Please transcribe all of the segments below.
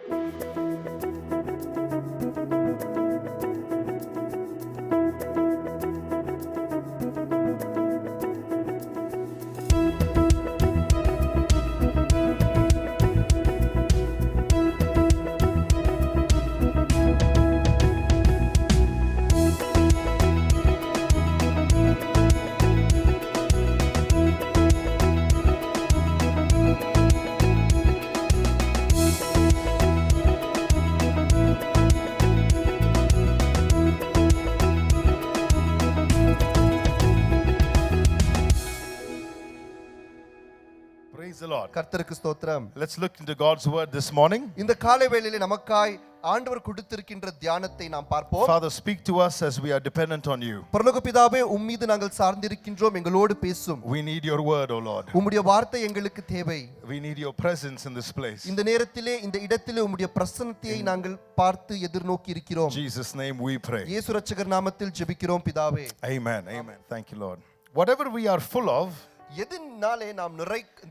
Praise the Lord. கர்த்தருக்கு ஸ்தோத்திரம். Let's look into God's word this morning. இந்த காலை வேளையிலே நமக்காய் ஆண்டவர் கொடுத்திருக்கின்ற தியானத்தை நாம் பார்ப்போம். Father, speak to us as we are dependent on you. பரலோக பிதாவே, உம்மீது நாங்கள் சார்ந்திருக்கின்றோம், எங்களோடு பேசும். We need your word, O Lord. உம்முடைய வார்த்தை எங்களுக்கு தேவை. We need your presence in this place. இந்த நேரத்திலே இந்த இடத்திலே உம்முடைய பிரசன்னத்தை நாங்கள் பார்த்து எதிர்நோக்கி இருக்கிறோம். In Jesus' name we pray. இயேசு ரட்சகர் நாமத்தில் ஜெபிக்கிறோம் பிதாவே. Amen. Amen. Thank you, Lord. Whatever we are full of, எதனாலே நாம்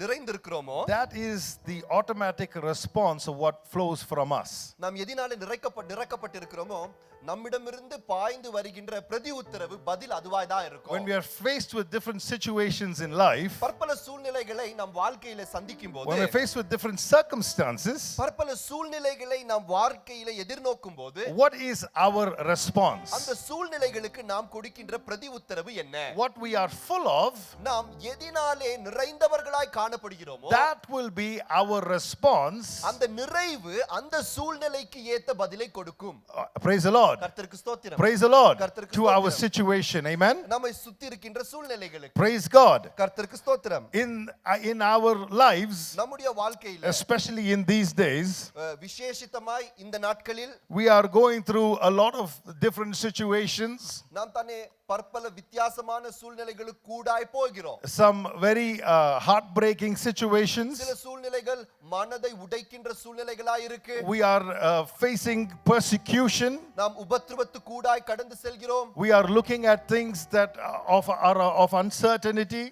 நிறைந்திருக்கிறோமோ, that is the automatic response of what flows from us. நாம் எதனாலே நிறைக்கப்பட்டிருக்கிறோமோ, நம்மிடமிருந்து பாய்ந்து வருகின்ற பிரதி உத்தரவு பதில் அதுவாய் தான் இருக்கும். When we are faced with different situations in life, பற்பல சூழ்நிலைகளை நாம் வாழ்க்கையில சந்திக்கும்போது, when we are faced with different circumstances, பற்பல சூழ்நிலைகளை நாம் வாழ்க்கையில எதிர்நோக்கும் போது, what is our response? அந்த சூழ்நிலைகளுக்கு நாம் கொடுக்கின்ற பிரதி உத்தரவு என்ன? What we are full of, நாம் எதினாலே நிறைந்தவர்களாய் காணப்படுகிறோமோ, that will be our response. அந்த நிறைவு அந்த சூழ்நிலைக்கு ஏத்த பதிலை கொடுக்கும். Praise the Lord. கர்த்தருக்கு ஸ்தோத்திரம். Praise the Lord. கர்த்தருக்கு To our ஸ்தோத்திரம். situation. Amen. நம்மை சுத்தி இருக்கின்ற சூழ்நிலைகளுக்கு. Praise God. கர்த்தருக்கு ஸ்தோத்திரம். In our lives, நம்முடைய வாழ்க்கையில, especially in these days, விசேஷித்தமாய் இந்த நாட்களில் we are going through a lot of different situations. நாம் தானே பற்பல வித்தியாசமான சூழ்நிலைகளுக்கு கூடாய் போகிறோம். Some very heartbreaking situations. சில சூழ்நிலைகள் மனதை உடைக்கின்ற சூழ்நிலைகளாய் இருக்கு. We are facing persecution. நாம் உபத்திரவத்து கூடாய் கடந்து செல்கிறோம். We are looking at things that are of uncertainty.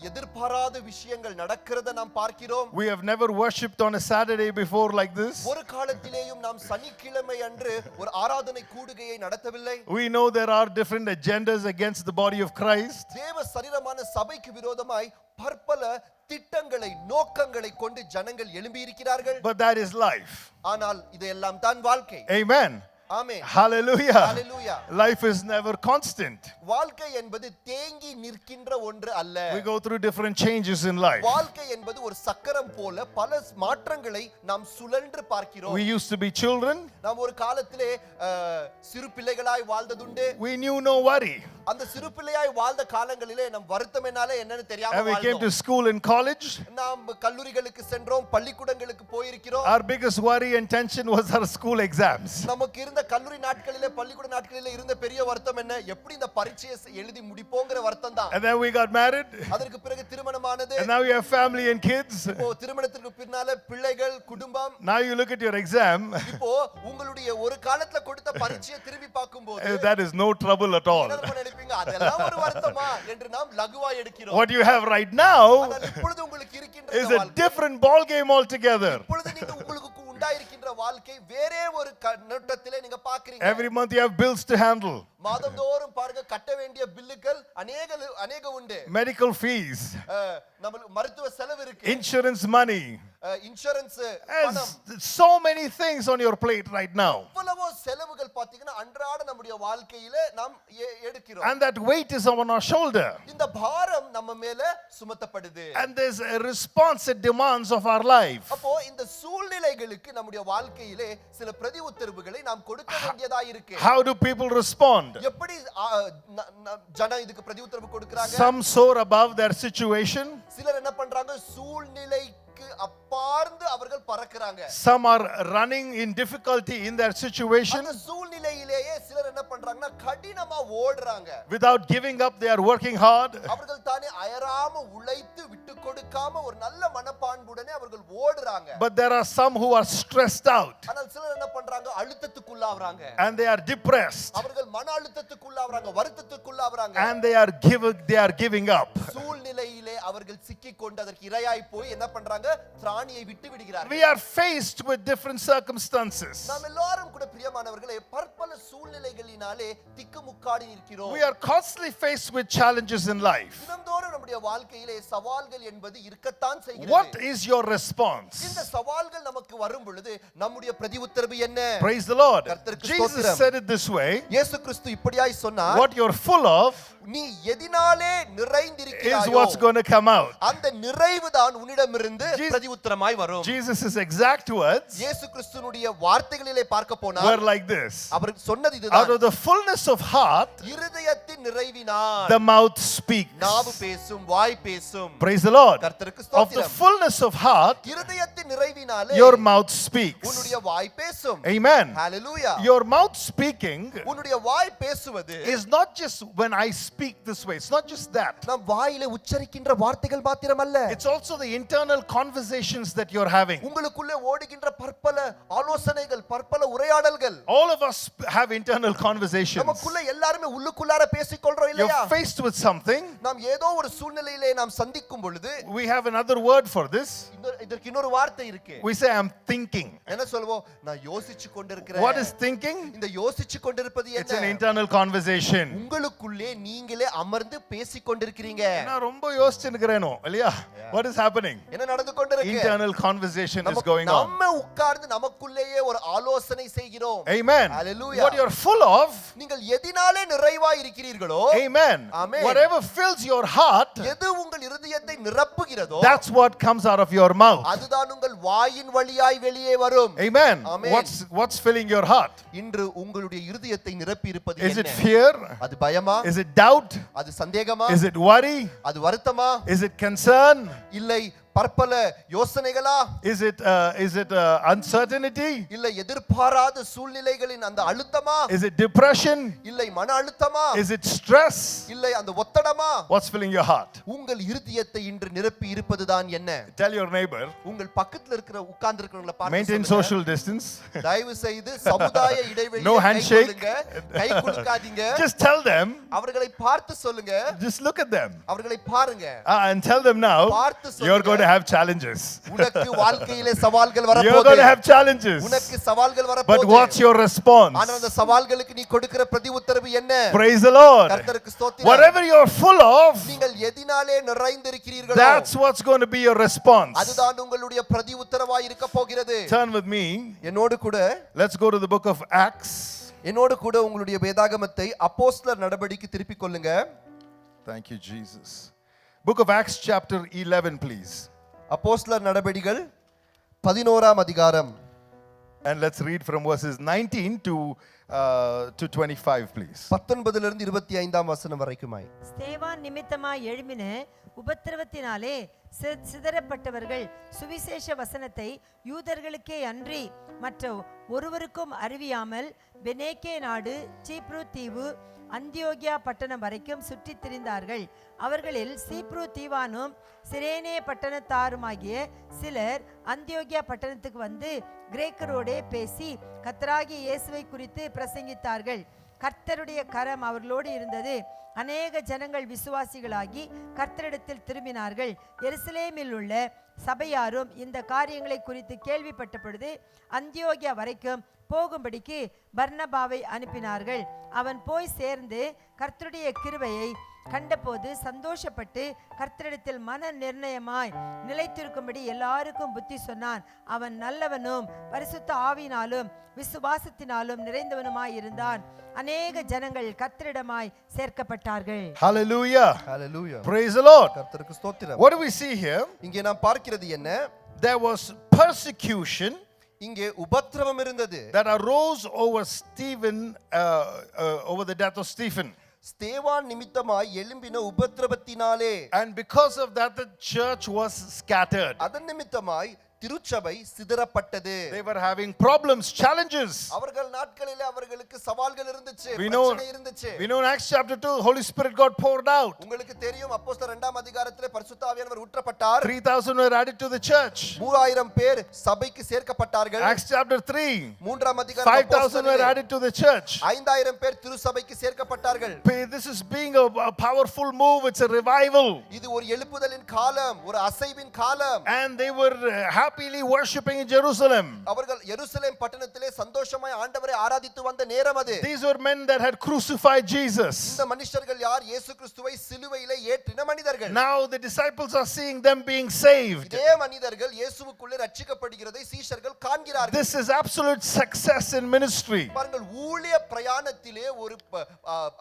எதிர்பாராத விஷயங்கள் நடக்கிறத நாம் பார்க்கிறோம். We have never worshipped on a Saturday before like this. ஒரு காலத்திலேயும் நாம் சனிக்கிழமை அன்று ஒரு ஆராதனை கூடுகையை நடத்தவில்லை. We know there are different agendas against the body of Christ. தேவ சரீரமான சபைக்கு விரோதமாய் பற்பல திட்டங்களை நோக்கங்களை கொண்டு ஜனங்கள் எழும்பி இருக்கிறார்கள். But that is life. ஆனால் இதெல்லாம் தான் வாழ்க்கை. Amen. Amen. Hallelujah. Hallelujah. Life is never constant. வாழ்க்கை என்பது தேங்கி நிற்கின்ற ஒன்று அல்ல. We go through different changes in life. வாழ்க்கை என்பது ஒரு சக்கரம் போல பல மாற்றங்களை நாம் சுழன்று பார்க்கிறோம். We used to be children. நாம் ஒரு காலத்திலே சிறு பிள்ளைகளாய் வாழ்ந்ததுண்டு. We knew no worry. அந்த சிறு பிள்ளையாய் வாழ்ந்த காலங்களிலே நம் வருத்தம் என்னாலே என்னன்னு தெரியாம And we came to வாழ்ந்தோம். school and college. நாம் கல்லூரிகளுக்கு சென்றோம், பள்ளிக்கூடங்களுக்கு போயிருக்கிறோம். Our biggest worry and tension was our school exams. நமக்கு இருந்த கல்லூரி நாட்களிலே பள்ளிக்கூட நாட்களிலே இருந்த பெரிய வருத்தம் என்ன? எப்படி இந்த பரீட்சையை எழுதி முடிப்போங்கிற வருத்தம் தான். And then we got married. அதற்கு பிறகு திருமணமானது. And now you have family and kids. இப்போ திருமணத்திற்கு பின்னால பிள்ளைகள், குடும்பம். Now you look at your exam. இப்போ உங்களுடைய ஒரு காலத்துல கொடுத்த பரீட்சையை திரும்பி பார்க்கும்போது That is no trouble at all. என்ன நினைப்பீங்க? அதெல்லாம் ஒரு வருத்தமா என்று நாம் லகுவா எடுக்கிறோம். What you have right now ஆனால் இப்பொழுது உங்களுக்கு இருக்கின்ற is a வாழ்க்கை, different ball game altogether. இப்பொழுது நீங்க உங்களுக்கு உண்டாயிருக்கின்ற வாழ்க்கை வேறே ஒரு கண்ணோட்டத்திலே நீங்க பாக்குறீங்க. Every month you have bills to handle. மாதந்தோறும் பாருங்க கட்ட வேண்டிய பில்லுகள் அநேக உண்டு. Medical fees. நம்ம மருத்துவ செலவு இருக்கு. Insurance money. இன்சூரன்ஸ் பணம். So many things on your plate right now. இவ்வளவு செலவுகள் பாத்தீங்கன்னா அன்றாட நம்முடைய வாழ்க்கையில நாம் எடுக்கிறோம். And that weight is on our shoulder. இந்த பாரம் நம்ம மேல சுமத்தப்படுது. And there's a response it demands of our life. அப்போ இந்த சூழ்நிலைகளுக்கு நம்முடைய வாழ்க்கையிலே சில பிரதி உத்தரவுகளை நாம் கொடுக்க வேண்டியதா இருக்கு. How do people respond? எப்படி ஜனம் இதுக்கு பிரதி உத்தரவு கொடுக்கறாங்க? Some soar above their situation. சிலர் என்ன பண்றாங்க? சூழ்நிலைக்கு அப்பார்ந்து அவர்கள் பறக்கறாங்க. Some are running in difficulty in their situation. அந்த சூழ்நிலையிலேயே சிலர் என்ன பண்றாங்க? பண்றாங்கன்னா கடினமா ஓடுறாங்க. Without giving up, they are working hard. அவர்கள் தானே அயராம உழைத்து விட்டு கொடுக்காம ஒரு நல்ல மனப்பான்புடனே அவர்கள் ஓடுறாங்க. But there are some who are stressed out. ஆனால் சிலர் என்ன பண்றாங்க, அழுத்தத்துக்குள்ளாவறாங்க. And they are depressed. அவர்கள் மன அழுத்தத்துக்குள்ளாவறாங்க, வருத்தத்துக்குள்ளாவறாங்க. And they are giving up. சூழ்நிலையிலே அவர்கள் சிக்கிக்கொண்டு அதற்கு இரையாய் போய் என்ன பண்றாங்க, திராணியை விட்டு விடுகிறார்கள். We are faced with different circumstances. நாம் எல்லாரும் கூட பிரியமானவர்களே பற்பல சூழ்நிலைகளினாலே திக்குமுக்காடி இருக்கிறோம். We are constantly faced with challenges in life. தினந்தோறும் நம்முடைய வாழ்க்கையிலே சவால்கள் என்பது இருக்கத்தான் செய்கிறது. What is your response? இந்த சவால்கள் நமக்கு வரும் பொழுது நம்முடைய பிரதிஉத்தரவு என்ன? Praise the Lord. Jesus said it this way. இயேசு கிறிஸ்து இப்படியாய் சொன்னார், What you're full of நீ எதினாலே is நிறைந்திருக்கிறாயோ what's going to come out. அந்த நிறைவுதான் உன்னிடமிருந்து பிரதிஉத்தரமாய் வரும். Jesus' exact words இயேசு கிறிஸ்துவினுடைய வார்த்தைகளிலே பார்க்க போனால் were like this. அவர் சொன்னது Out இதுதான், of the fullness of heart, இருதயத்தின் நிறைவினால் the mouth speaks. நாவு பேசும், வாய் பேசும். Praise the Lord. கர்த்தருக்கு Of the ஸ்தோத்திரம். fullness of heart, இருதயத்தின் நிறைவினாலே your mouth speaks. உன்னுடைய வாய் பேசும். Amen. Hallelujah. Your mouth speaking உன்னுடைய வாய் பேசுவது is not just when I speak this way. It's not just that. நம் வாயிலே உச்சரிக்கின்ற வார்த்தைகள் மாத்திரமல்ல, It's also the internal conversations that you're having. உங்களுக்குள்ளே ஓடுகின்ற பற்பல ஆலோசனைகள், பற்பல உரையாடல்கள். All of us have internal conversations. நமக்குள்ள எல்லாரும் உள்ளுக்குள்ளார பேசிக்கொள்றோம் இல்லையா? You're faced with something. நாம் ஏதோ ஒரு சூழ்நிலையிலே நாம் சந்திக்கும் பொழுது We have another word for this. இதற்கு இன்னொரு வார்த்தை இருக்கு. We say, I'm thinking. என்ன சொல்வோம்? நான் யோசிச்சு கொண்டிருக்கிறேன். What is thinking? இந்த யோசிச்சு கொண்டிருப்பது It's an என்ன? internal conversation. உங்களுக்குள்ளே நீங்களே அமர்ந்து பேசிக் கொண்டிருக்கிறீங்க. நான் ரொம்ப யோசிச்சுக்கிறேனோ இல்லையா? What is happening? என்ன நடந்து கொண்டிருக்கு? Internal conversation is going on. நம்ம உட்கார்ந்து நமக்குள்ளேயே ஒரு ஆலோசனை செய்கிறோம். Amen. Hallelujah. What you're full of, நீங்கள் எதினாலே நிறைவாய் இருக்கிறீர்களோ, amen. Amen. Whatever fills your heart, எது உங்கள் இருதயத்தை நிரப்புகிறதோ, that's what comes out of your mouth. அதுதான் உங்கள் வாயின் வழியாய் வெளியே வரும். Amen. Amen. What's filling your heart? இன்று உங்களுடைய இருதயத்தை நிரப்பி இருப்பது Is it என்ன? fear? அது பயமா? Is it doubt? அது சந்தேகமா? Is it worry? அது வருத்தமா? Is it concern? இல்லை பற்பல யோசனைகளா? Is it uncertainty? இல்லை எதிர்பாராத சூழ்நிலைகளின் அந்த அழுத்தமா? Is it depression? இல்லை மன அழுத்தமா? Is it stress? இல்லை அந்த ஒத்தடமா? What's filling your heart? உங்கள் இருதயத்தை இன்று நிரப்பி இருப்பதுதான் என்ன? Tell your neighbor. உங்கள் பக்கத்துல இருக்கிற உட்கார்ந்து இருக்கிறவங்கள பார்த்து Maintain சொல்லுங்க. social distance. தயவு செய்து சமுதாய இடைவெளியை No handshake. கை குலுக்காதீங்க. Just tell them. அவர்களை பார்த்து சொல்லுங்க. Just look at them. அவர்களை பாருங்க. And tell them now. பார்த்து சொல்லுங்க. You're going to have challenges. உனக்கு வாழ்க்கையிலே சவால்கள் You're வரப்போகுது. going to have challenges. உனக்கு சவால்கள் But வரப்போகுது. what's your response? ஆனா அந்த சவால்களுக்கு நீ கொடுக்கிற பிரதிஉத்தரவு என்ன? Praise the Lord. கர்த்தருக்கு ஸ்தோத்திரம். Whatever you're full of, நீங்கள் எதினாலே நிறைந்திருக்கிறீர்களோ, that's what's going to be your response. அதுதான் உங்களுடைய பிரதிஉத்தரவாய் இருக்க போகிறது. Turn with me. என்னோடு கூட Let's go to the book of Acts. என்னோடு கூட உங்களுடைய வேதாகமத்தை அப்போஸ்தலர் நடபடிக்கு திருப்பிக் கொள்ளுங்க. Thank you, Jesus. Book of Acts chapter 11, please. அப்போஸ்தலர் நடபடிகள் 11ஆம் அதிகாரம். And let's read from verses 19 to 25, please. 19 இருந்து 25ஆம் வசனம் வரைக்குமாய். ஸ்தேவான் நிமித்தமாய் எழும்பின உபத்திரவத்தினாலே சிதறப்பட்டவர்கள் சுவிசேஷ வசனத்தை யூதர்களுக்கே அன்றி மற்ற ஒருவருக்கும் அறிவியாமல் பெனேக்கே நாடு, சீப்ரு தீவு, அந்தியோகியா பட்டணம் வரைக்கும் சுற்றித் திரிந்தார்கள். அவர்களில் சீப்ரு தீவானும் சிரேனே பட்டணத்தாருமாகிய சிலர் அந்தியோகியா பட்டணத்துக்கு வந்து கிரேக்கரோடே பேசி கர்த்தராகிய இயேசுவை குறித்து பிரசங்கித்தார்கள். கர்த்தருடைய கரம் அவர்களோடு இருந்தது. அநேக ஜனங்கள் விசுவாசிகளாகி கர்த்தரிடத்தில் திரும்பினார்கள். எருசலேமில் உள்ள சபையாரும் இந்த காரியங்களை குறித்து கேள்விப்பட்ட பொழுது அந்தியோகியா வரைக்கும் போகும்படிக்கு பர்னபாவை அனுப்பினார்கள். அவன் போய் சேர்ந்து கர்த்தருடைய கிருபையை கண்டபோது சந்தோஷப்பட்டு கர்த்தரிடத்தில் மன நிர்ணயமாய் நிலைத்திருக்கும்படி எல்லாருக்கும் புத்தி சொன்னான். அவன் நல்லவனும் பரிசுத்த ஆவியினாலும் விசுவாசத்தினாலும் நிறைந்தவனுமாய் இருந்தான். அநேக ஜனங்கள் கர்த்தரிடமாய் சேர்க்கப்பட்டார்கள். Hallelujah. Hallelujah. Praise the Lord. கர்த்தருக்கு ஸ்தோத்திரம். What do we see here? இங்கே நாம் பார்க்கிறது என்ன? There was persecution இங்கே உபத்திரவம் இருந்தது. that arose over Stephen, over the death of Stephen. ஸ்தேவான் நிமித்தமாய் எழும்பின உபத்திரவத்தினாலே. And because of that, the church was scattered. அதன் நிமித்தமாய் திருச்சபை சிதறப்பட்டது. They were having problems, challenges. அவர்கள் நாட்களிலே அவர்களுக்கு சவால்கள் இருந்துச்சு, We know, பிரச்சனை இருந்துச்சு. we know in Acts chapter 2, Holy Spirit got poured out. உங்களுக்கு தெரியும் அப்போஸ்தலர் 2ஆம் அதிகாரத்திலே பரிசுத்த ஆவியானவர் ஊற்றப்பட்டார். 3,000 were added to the church. 3000 பேர் சபைக்கு சேர்க்கப்பட்டார்கள். Acts chapter 3, 3ஆம் அதிகாரம் 5,000 were added to the church. 5000 பேர் திருச்சபைக்கு சேர்க்கப்பட்டார்கள். This is being a powerful move. It's a revival. இது ஒரு எழுப்புதலின் காலம், ஒரு அசைவின் காலம். And they were happily worshiping in Jerusalem. அவர்கள் எருசலேம் பட்டணத்திலே சந்தோஷமாய் ஆண்டவரை ஆராதித்து வந்த நேரம் அது. These were men that had crucified Jesus. இந்த மனுஷர்கள் யார்? இயேசு கிறிஸ்துவை சிலுவையிலே ஏற்றின மனிதர்கள். Now the disciples are seeing them being saved. இதே மனிதர்கள் இயேசுவுக்குள்ளே ரட்சிக்கப்படுகிறதை சீஷர்கள் காண்கிறார்கள். This is absolute success in ministry. பாருங்கள், ஊழிய பிரயாணத்திலே ஒரு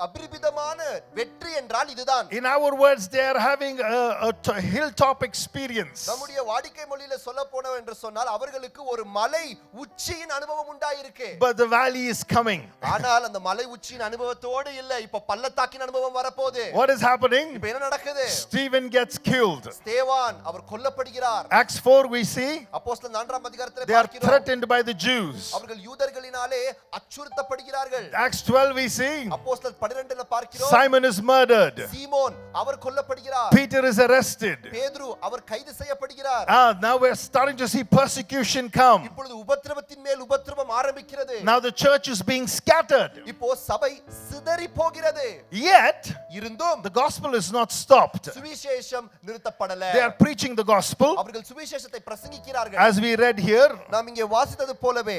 அபிரிபிதமான வெற்றி என்றால் இதுதான். In our words, they are having a hilltop experience. நம்முடைய வாடிக்கை மொழியில சொல்ல போனோம் என்று சொன்னால் அவர்களுக்கு ஒரு மலை உச்சியின் அனுபவம் உண்டாயிருக்கு. But the valley is coming. ஆனால் அந்த மலை உச்சியின் அனுபவத்தோடு இல்ல, இப்ப பள்ளத்தாக்கின் அனுபவம் வரப்போகுது. What is happening? இப்ப என்ன நடக்குது? Stephen gets killed. ஸ்தேவான் அவர் கொல்லப்படுகிறார். Acts 4 we see அப்போஸ்தலர் 4ஆம் அதிகாரத்திலே they are பார்க்கிறோம். threatened by the Jews. அவர்கள் யூதர்களினாலே அச்சுறுத்தப்படுகிறார்கள். Acts 12 we see அப்போஸ்தலர் 12ல பார்க்கிறோம். Simon is murdered. Simon our கொல்லப்படுகிறார். Peter is arrested. பேதுரு அவர் கைது செய்யப்படுகிறார். Now we're starting to see persecution come. இப்பொழுது உபத்திரவத்தின் மேல் உபத்திரவம் ஆரம்பிக்கிறது. Now the church is being scattered. இப்போ சபை சிதறி போகிறது. Yet இருந்தும் the gospel is not stopped. சுவிசேஷம் நிறுத்தப்படல. They are preaching the gospel. அவர்கள் சுவிசேஷத்தை பிரசங்கிக்கிறார்கள். As we read here நாம் இங்கே வாசித்தது போலவே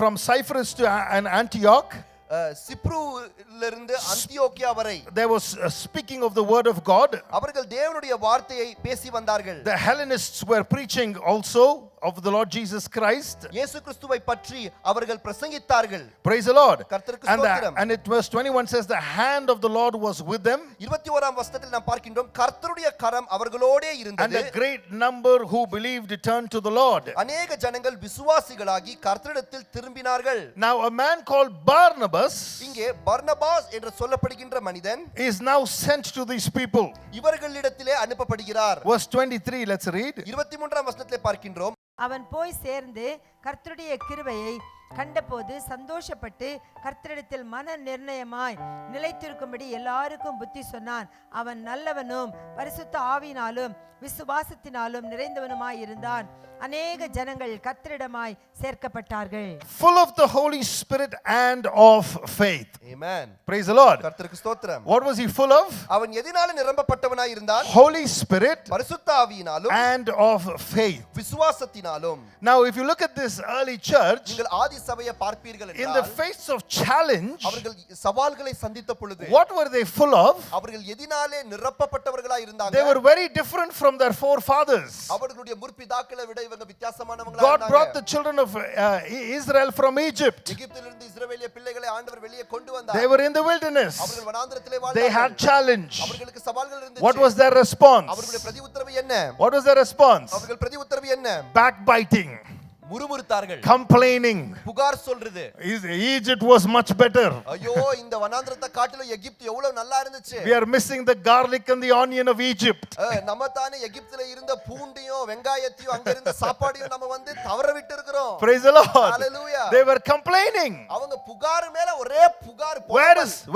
from Cyprus to Antioch, சிப்ருவிலிருந்து Antioch வரை there was speaking of the word of God. அவர்கள் தேவனுடைய வார்த்தையை பேசி வந்தார்கள். The Hellenists were preaching also of the Lord Jesus Christ. இயேசு கிறிஸ்துவை பற்றி அவர்கள் பிரசங்கித்தார்கள். Praise the Lord. கர்த்தருக்கு ஸ்தோத்திரம். And it verse 21 says the hand of the Lord was with them. 21ஆம் வசனத்தில் நாம் பார்க்கின்றோம் கர்த்தருடைய கரம் அவர்களோடே இருந்தது. And a great number who believed turned to the Lord. அநேக ஜனங்கள் விசுவாசிகளாகி கர்த்தரிடத்தில் திரும்பினார்கள். Now a man called Barnabas இங்கே பர்னபாஸ் என்று சொல்லப்படுகின்ற மனிதன் is now sent to these people. இவர்களிடத்திலே அனுப்பப்படுகிறார். Verse 23, let's read. 23ஆம் வசனத்திலே பார்க்கின்றோம். அவன் போய் சேர்ந்து கர்த்தருடைய கிருபையை கண்டபோது சந்தோஷப்பட்டு கர்த்தரிடத்தில் மன நிர்ணயமாய் நிலைத்திருக்கும்படி எல்லாருக்கும் புத்தி சொன்னான். அவன் நல்லவனும் பரிசுத்த ஆவியினாலும் விசுவாசத்தினாலும் நிறைந்தவனுமாய் இருந்தான். அநேக ஜனங்கள் கர்த்தரிடமாய் சேர்க்கப்பட்டார்கள். Full of the Holy Spirit and of faith. Amen. Praise the Lord. கர்த்தருக்கு ஸ்தோத்திரம். What was he full of? அவன் எதினால நிரம்பப்பட்டவனாய் இருந்தான்? Holy Spirit பரிசுத்த ஆவியினாலும் and of faith. விசுவாசத்தினாலும். Now if you look at this early church, நீங்கள் ஆதி சபையை பார்ப்பீர்கள் in the என்றால் face of challenge, அவர்கள் சவால்களை சந்தித்த பொழுது what were they full of? அவர்கள் எதினாலே நிரப்பப்பட்டவர்களாய் இருந்தாங்க? They were very different from their forefathers. அவர்களுடைய முற்பிதாக்களை விட இவங்க வித்தியாசமானவங்களா God இருந்தாங்க. brought the children of Israel from Egypt. எகிப்திலிருந்து இஸ்ரவேலிய பிள்ளைகளை ஆண்டவர் வெளியே கொண்டு வந்தார். They were in the wilderness. அவர்கள் வனாந்திரத்திலே They had வாழ்ந்தார்கள். challenge. அவர்களுக்கு சவால்கள் இருந்துச்சு. What was their response? அவர்களுடைய பிரதி உத்தரவு என்ன? What was their response? அவர்கள் பிரதி உத்தரவு என்ன? Backbiting, முறுமுறுத்தார்கள். complaining. புகார் சொல்றது. Egypt was much better. ஐயோ இந்த வனாந்திரத்தை காட்டிலும் எகிப்து எவ்வளவு நல்லா இருந்துச்சு. We are missing the garlic and the onion of Egypt. நம்ம தானே எகிப்துல இருந்த பூண்டையும் வெங்காயத்தையும் அங்க இருந்த சாப்பாடையும் நம்ம வந்து தவற விட்டு இருக்கிறோம். Praise the Lord. Hallelujah. They were complaining. அவங்க புகார் மேல ஒரே புகார்.